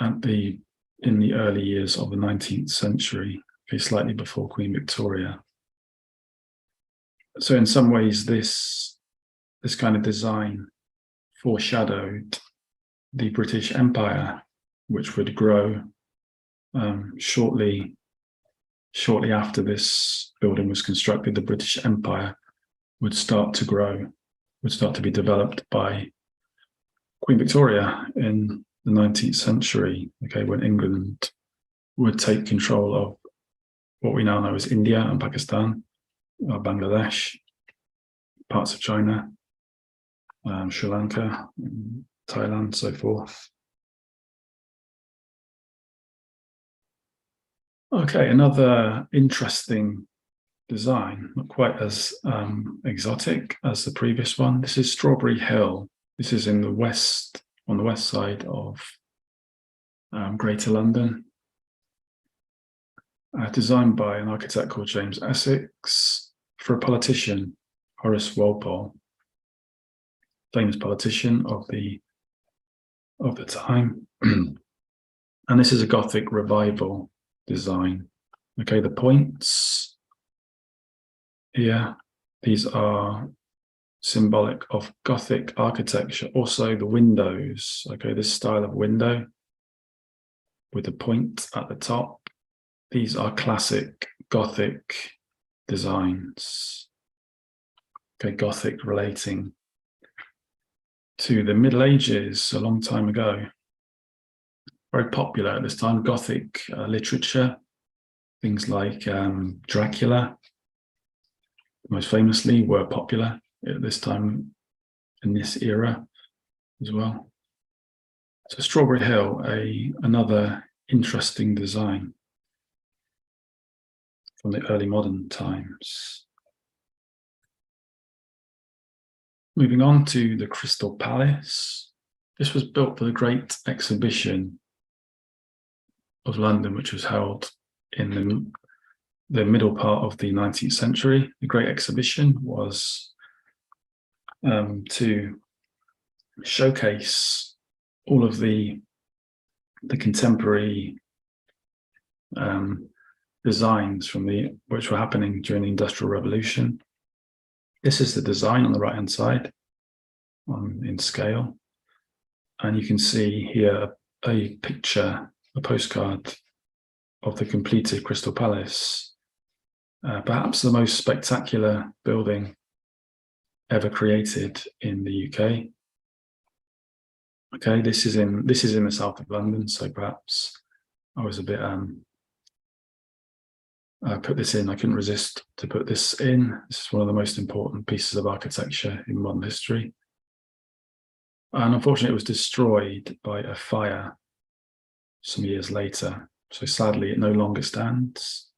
Speaker 13: in the early years of the 19th century, okay, slightly before Queen Victoria. So in some ways, this kind of design foreshadowed the British Empire, which would grow shortly after this building was constructed. The British Empire would start to grow, would start to be developed by Queen Victoria in the 19th century, okay, when England would take control of what we now know as India and Pakistan, Bangladesh, parts of China, Sri Lanka, Thailand, so forth. Okay, another interesting design, not quite as exotic as the previous one. This is Strawberry Hill. This is in the west, on the west side of Greater London. Designed by an architect called James Essex for a politician, Horace Walpole, famous politician of the time. And this is a Gothic revival design. Okay, the points here, these are symbolic of Gothic architecture. Also the windows, okay, this style of window with the point at the top, these are classic Gothic designs. Okay, Gothic relating to the Middle Ages a long time ago. Very popular at this time, Gothic literature, things like Dracula, most famously, were popular at this time in this era as well. So Strawberry Hill, another interesting design from the early modern times. Moving on to the Crystal Palace. This was built for the Great Exhibition of London, which was held in the middle part of the 19th century. The Great Exhibition was to showcase all of the contemporary designs which were happening during the Industrial Revolution. This is the design on the right-hand side in scale. And you can see here a picture, a postcard of the completed Crystal Palace, perhaps the most spectacular building ever created in the UK. Okay, this is in the south of London, so perhaps I was a bit put this in. I couldn't resist to put this in. This is one of the most important pieces of architecture in modern history. And unfortunately, it was destroyed by a fire some years later. So sadly, it no longer stands.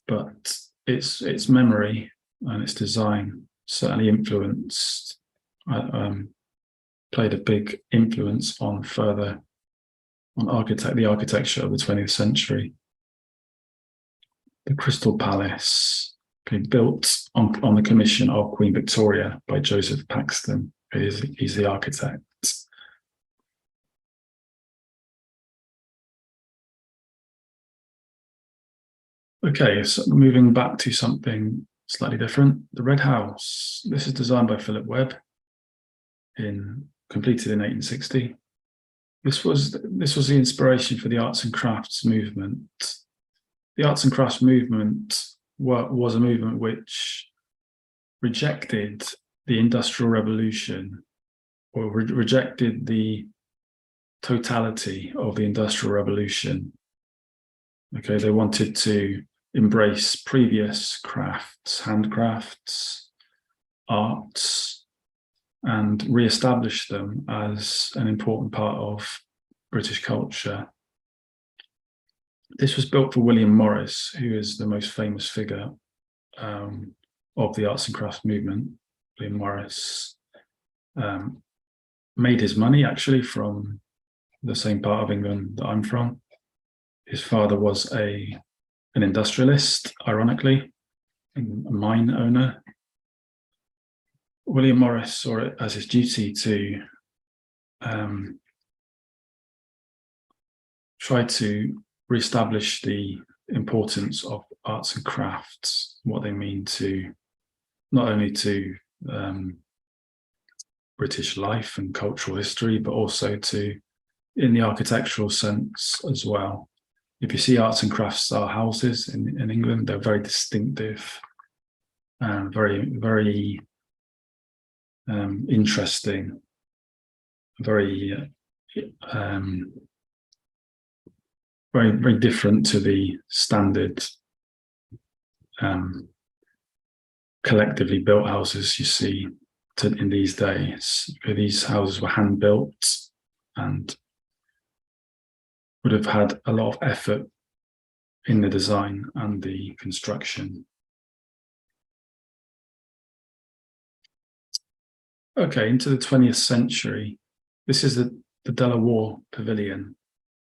Speaker 13: But its memory and its design certainly influenced, played a big influence on the architecture of the 20th century. The Crystal Palace, built on the commission of Queen Victoria by Joseph Paxton. He's the architect. Okay, so moving back to something slightly different. The Red House. This is designed by Philip Webb, completed in 1860. This was the inspiration for the arts and crafts movement. The arts and crafts movement was a movement which rejected the Industrial Revolution, or rejected the totality of the Industrial Revolution. Okay, they wanted to embrace previous crafts, handcrafts, arts and re-establish them as an important part of British culture. This was built for William Morris, who is the most famous figure of the arts and crafts movement. William Morris made his money actually from the same part of England that I'm from. His father was an industrialist, ironically, a mine owner. William Morris saw it as his duty to try to re-establish the importance of arts and crafts, what they mean to not only to British life and cultural history, but also to in the architectural sense as well. If you see arts and crafts style houses in England, they're very distinctive and very interesting, very different to the standard collectively built houses you see in these days. These houses were hand built and would have had a lot of effort in the design and the construction. Okay, into the 20th century. This is the Delaware Pavilion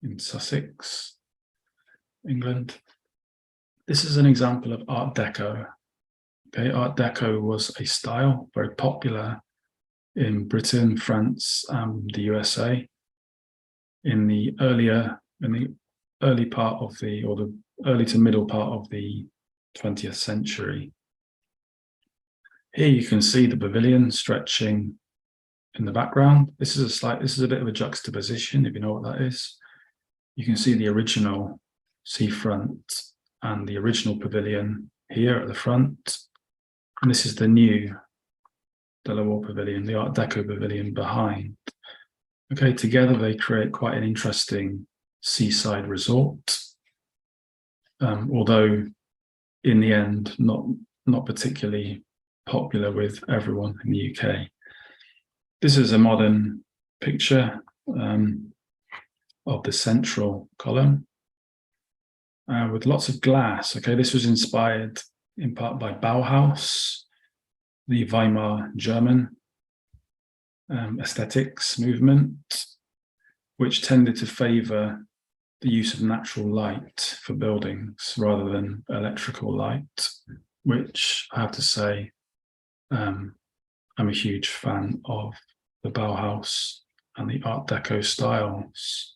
Speaker 13: in Sussex, England. This is an example of Art Deco. Okay, Art Deco was a style very popular in Britain, France, and the USA in the early part of the early to middle part of the 20th century. Here you can see the pavilion stretching in the background. This is a bit of a juxtaposition, if you know what that is. You can see the original seafront and the original pavilion here at the front. And this is the new Delaware Pavilion, the Art Deco pavilion behind. Okay, together they create quite an interesting seaside resort. Although in the end, not particularly popular with everyone in the UK. This is a modern picture of the central column with lots of glass. Okay, this was inspired in part by Bauhaus, the Weimar German aesthetics movement, which tended to favor the use of natural light for buildings rather than electrical light, which I have to say, I'm a huge fan of the Bauhaus and the Art Deco styles.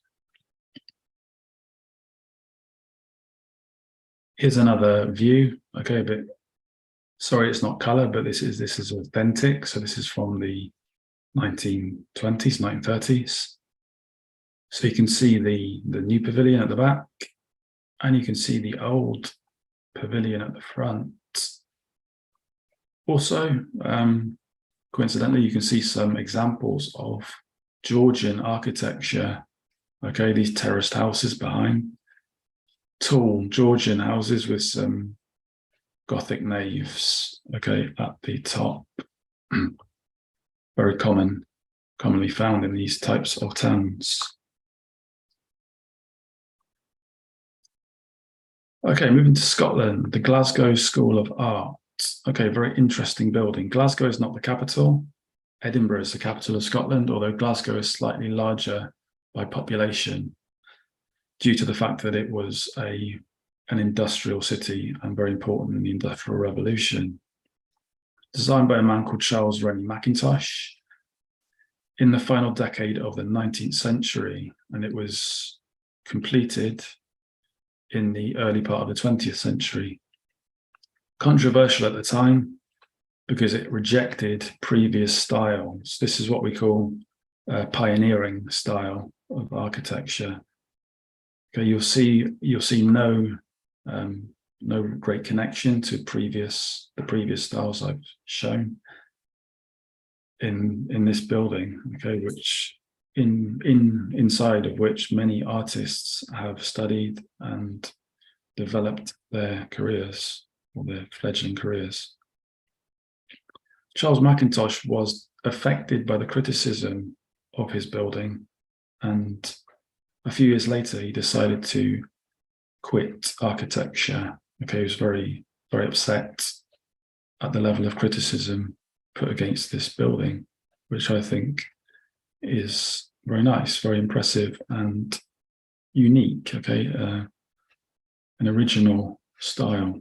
Speaker 13: Here's another view. Okay, but sorry, it's not color, but this is authentic. So this is from the 1920s, 1930s. So you can see the new pavilion at the back, and you can see the old pavilion at the front. Also, coincidentally, you can see some examples of Georgian architecture. Okay, these terraced houses behind. Tall Georgian houses with some Gothic naves, okay, at the top. Very commonly found in these types of towns. Okay, moving to Scotland, the Glasgow School of Art. Okay, very interesting building. Glasgow is not the capital. Edinburgh is the capital of Scotland, although Glasgow is slightly larger by population due to the fact that it was an industrial city and very important in the Industrial Revolution. Designed by a man called Charles Rennie Mackintosh in the final decade of the 19th century, and it was completed in the early part of the 20th century. Controversial at the time because it rejected previous styles. This is what we call a pioneering style of architecture. Okay, you'll see no great connection to the previous styles I've shown in this building. Okay, which inside of which many artists have studied and developed their careers or their fledgling careers. Charles Mackintosh was affected by the criticism of his building, and a few years later he decided to quit architecture. Okay, he was very, very upset at the level of criticism put against this building, which I think is very nice, very impressive and unique, okay, an original style.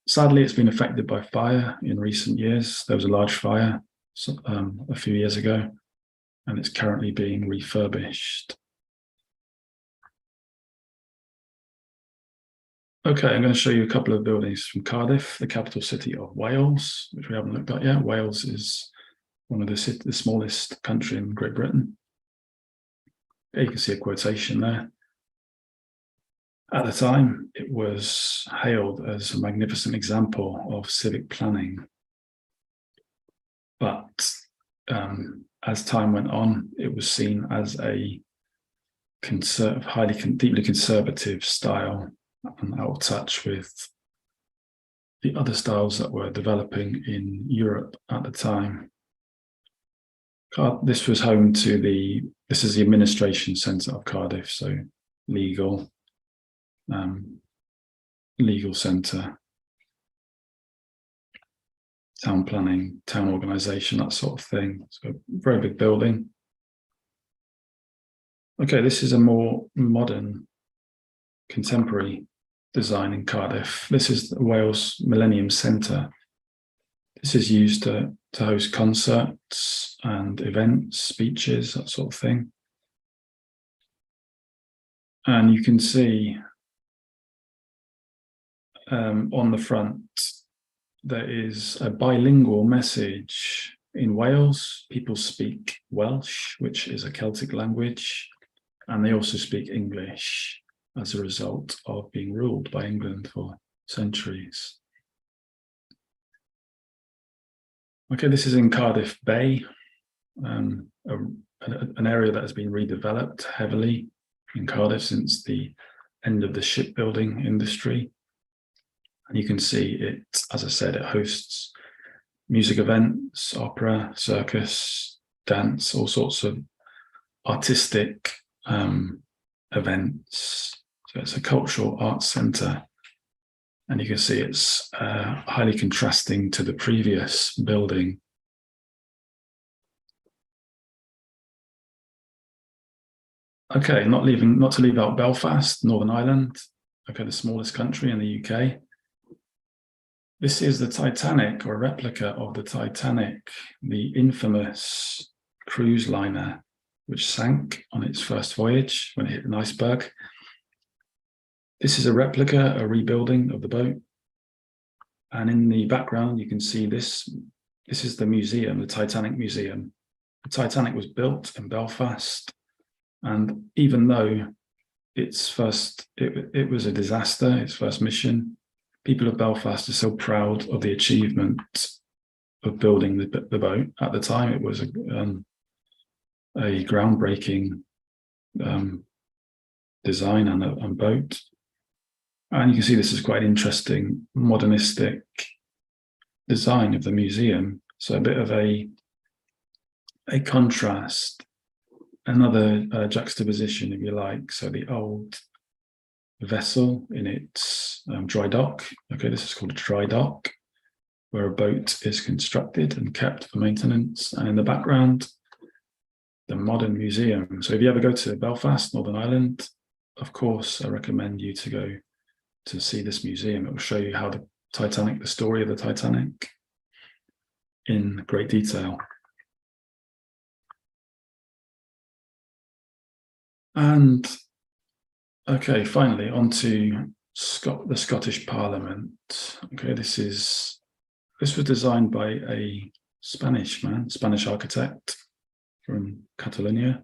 Speaker 13: Sadly, it's been affected by fire in recent years. There was a large fire a few years ago, and it's currently being refurbished. Okay, I'm going to show you a couple of buildings from Cardiff, the capital city of Wales, which we haven't looked at yet. Wales is one of the smallest country in Great Britain. Okay, you can see a quotation there. At the time, it was hailed as a magnificent example of civic planning. But as time went on, it was seen as a deeply conservative style and out of touch with the other styles that were developing in Europe at the time. This was home to this is the administration centre of Cardiff, so legal centre, town planning, town organisation, that sort of thing. So very big building. Okay, this is a more modern, contemporary design in Cardiff. This is the Wales Millennium Centre. This is used to host concerts and events, speeches, that sort of thing. And you can see on the front, there is a bilingual message. In Wales, people speak Welsh, which is a Celtic language, and they also speak English as a result of being ruled by England for centuries. Okay, this is in Cardiff Bay, an area that has been redeveloped heavily in Cardiff since the end of the shipbuilding industry. And you can see it, as I said, it hosts music events, opera, circus, dance, all sorts of artistic events. So it's a cultural arts centre. And you can see it's highly contrasting to the previous building. Okay, not to leave out Belfast, Northern Ireland. Okay, the smallest country in the UK. This is the Titanic, or a replica of the Titanic, the infamous cruise liner, which sank on its first voyage when it hit an iceberg. This is a replica, a rebuilding of the boat. And in the background, you can see this. This is the museum, the Titanic Museum. The Titanic was built in Belfast. And even though it was a disaster, its first mission, people of Belfast are so proud of the achievement of building the boat. At the time, it was a groundbreaking design and boat. And you can see this is quite interesting, modernistic design of the museum. So a bit of a contrast, another juxtaposition, if you like. So the old vessel in its dry dock. Okay, this is called a dry dock, where a boat is constructed and kept for maintenance. And in the background, the modern museum. So if you ever go to Belfast, Northern Ireland, of course, I recommend you to go to see this museum. It will show you how the Titanic, the story of the Titanic, in great detail. And okay, finally, on to the Scottish Parliament. Okay, this was designed by a Spanish architect from Catalonia.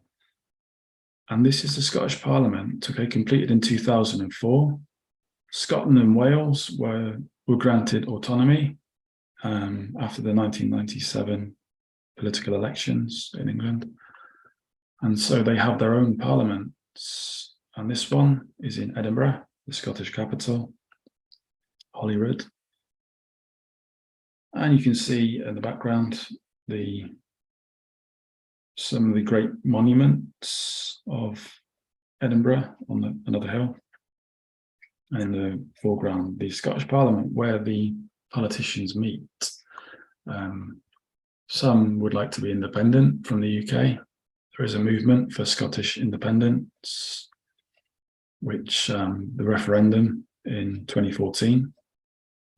Speaker 13: And this is the Scottish Parliament, okay, completed in 2004. Scotland and Wales were granted autonomy after the 1997 political elections in England. And so they have their own parliaments. And this one is in Edinburgh, the Scottish capital, Holyrood. And you can see in the background some of the great monuments of Edinburgh on another hill. And in the foreground, the Scottish Parliament, where the politicians meet. Some would like to be independent from the UK. There is a movement for Scottish independence, which the referendum in 2014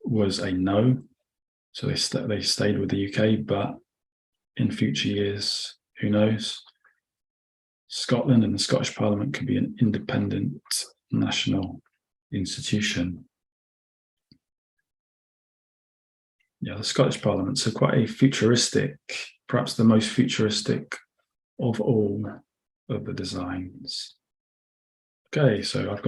Speaker 13: was a no. So they stayed with the UK, but in future years, who knows? Scotland and the Scottish Parliament could be an independent national institution. Yeah, the Scottish Parliament's quite a futuristic, perhaps the most futuristic of all of the designs. Okay, so I've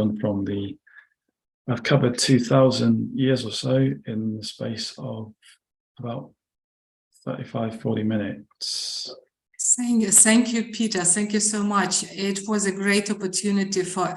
Speaker 13: covered 2,000 years or so in the space of about 35-40 minutes.
Speaker 12: Thank you, Peter. Thank you so much. It was a great opportunity for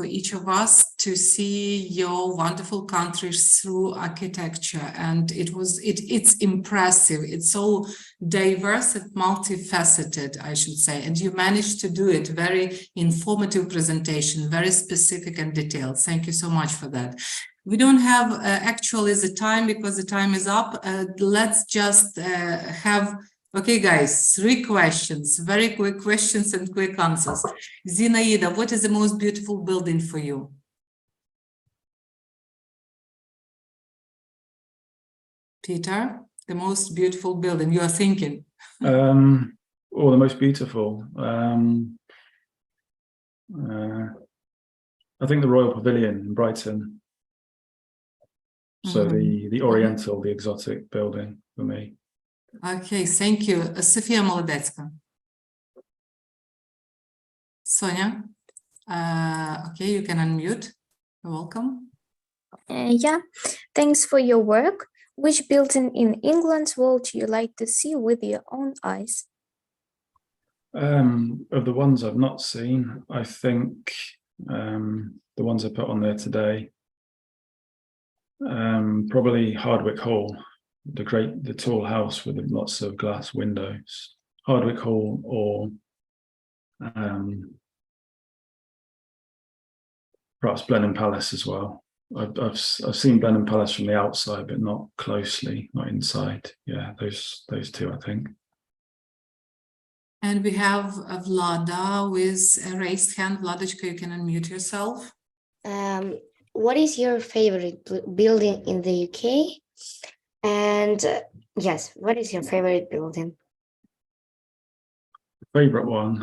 Speaker 12: each of us to see your wonderful countries through architecture, and it's impressive. It's so diverse and multifaceted, I should say, and you managed to do it. Very informative presentation, very specific and detailed. Thank you so much for that. We don't have actually the time because the time is up. Let's just have. Okay, guys, 3 questions, very quick questions and quick answers. Zinaida, what is the most beautiful building for you? Peter, the most beautiful building you are thinking?
Speaker 13: The most beautiful. I think the Royal Pavilion in Brighton. So the Oriental, the exotic building for me.
Speaker 12: Okay, thank you. Софія Молодецька. Sonia, okay, you can unmute. You're welcome.
Speaker 14: Yeah, thanks for your work. Which building in England would you like to see with your own eyes?
Speaker 13: Of the ones I've not seen, I think the ones I put on there today, probably Hardwick Hall. The tall house with lots of glass windows, Hardwick Hall, or perhaps Blenheim Palace as well. I've seen Blenheim Palace from the outside, but not closely, not inside. Yeah, those 2, I think.
Speaker 12: And we have Vlada with a raised hand. Vladочка, you can unmute yourself.
Speaker 15: What is your favorite building in the UK? And yes, what is your favorite building?
Speaker 13: Favorite one?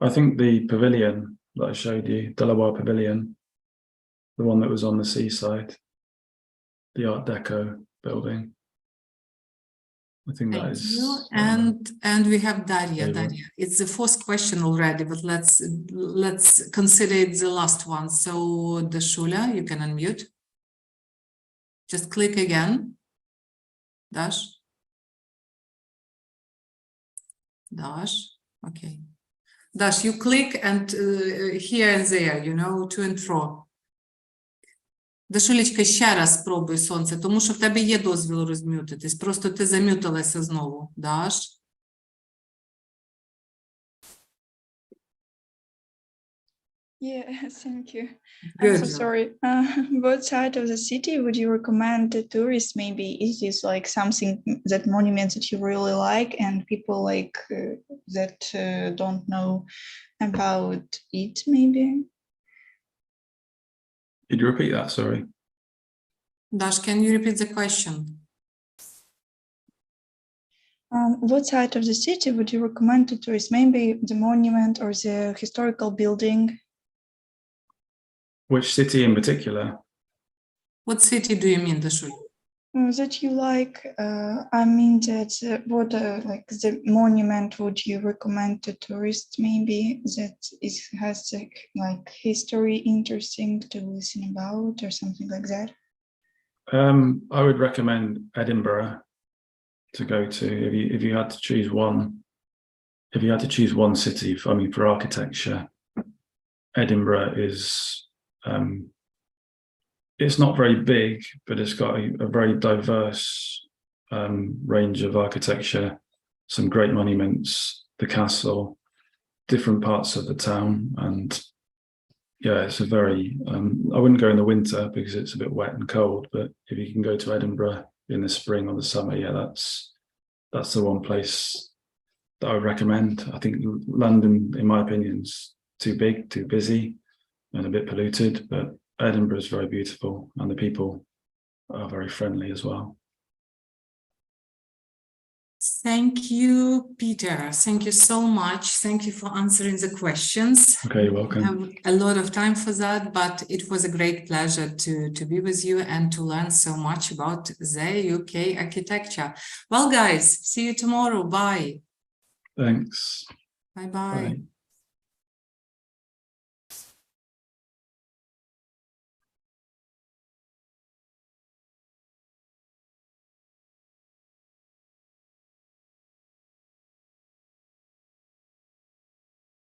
Speaker 13: I think the pavilion that I showed you, Delaware Pavilion, the one that was on the seaside, the Art Deco building. I think that is.
Speaker 12: And we have Daria. Daria, it's the 4th question already, but let's consider it the last one. So Dashula, you can unmute. Just click again. Dash. Okay. Dash, you click and here and there, you know, to and fro. Дашулечка, ще раз спробуй, сонце, тому що в тебе є дозвіл розмютитись. Просто ти замютилася знову. Даш?
Speaker 16: Yeah, thank you.
Speaker 12: Good.
Speaker 16: I'm so sorry. What side of the city would you recommend to tourists? Maybe is this like something that monuments that you really like and people like that don't know about it, maybe?
Speaker 13: Did you repeat that? Sorry.
Speaker 12: Dash, can you repeat the question?
Speaker 16: What side of the city would you recommend to tourists? Maybe the monument or the historical building?
Speaker 13: Which city in particular?
Speaker 12: What city do you mean, Dashul?
Speaker 16: That you like, I mean that what like the monument would you recommend to tourists maybe that has like history interesting to listen about or something like that?
Speaker 13: I would recommend Edinburgh to go to if you had to choose one. If you had to choose one city for architecture, Edinburgh is, it's not very big, but it's got a very diverse range of architecture, some great monuments, the castle, different parts of the town, and yeah, it's a very, I wouldn't go in the winter because it's a bit wet and cold, but if you can go to Edinburgh in the spring or the summer, yeah, that's the one place that I would recommend. I think London, in my opinion, is too big, too busy, and a bit polluted, but Edinburgh is very beautiful, and the people are very friendly as well.
Speaker 12: Thank you, Peter. Thank you so much. Thank you for answering the questions.
Speaker 13: Okay, you're welcome.
Speaker 12: I have a lot of time for that, but it was a great pleasure to be with you and to learn so much about the UK architecture. Well, guys, see you tomorrow. Bye.
Speaker 13: Thanks.
Speaker 12: Bye-bye.
Speaker 13: Bye.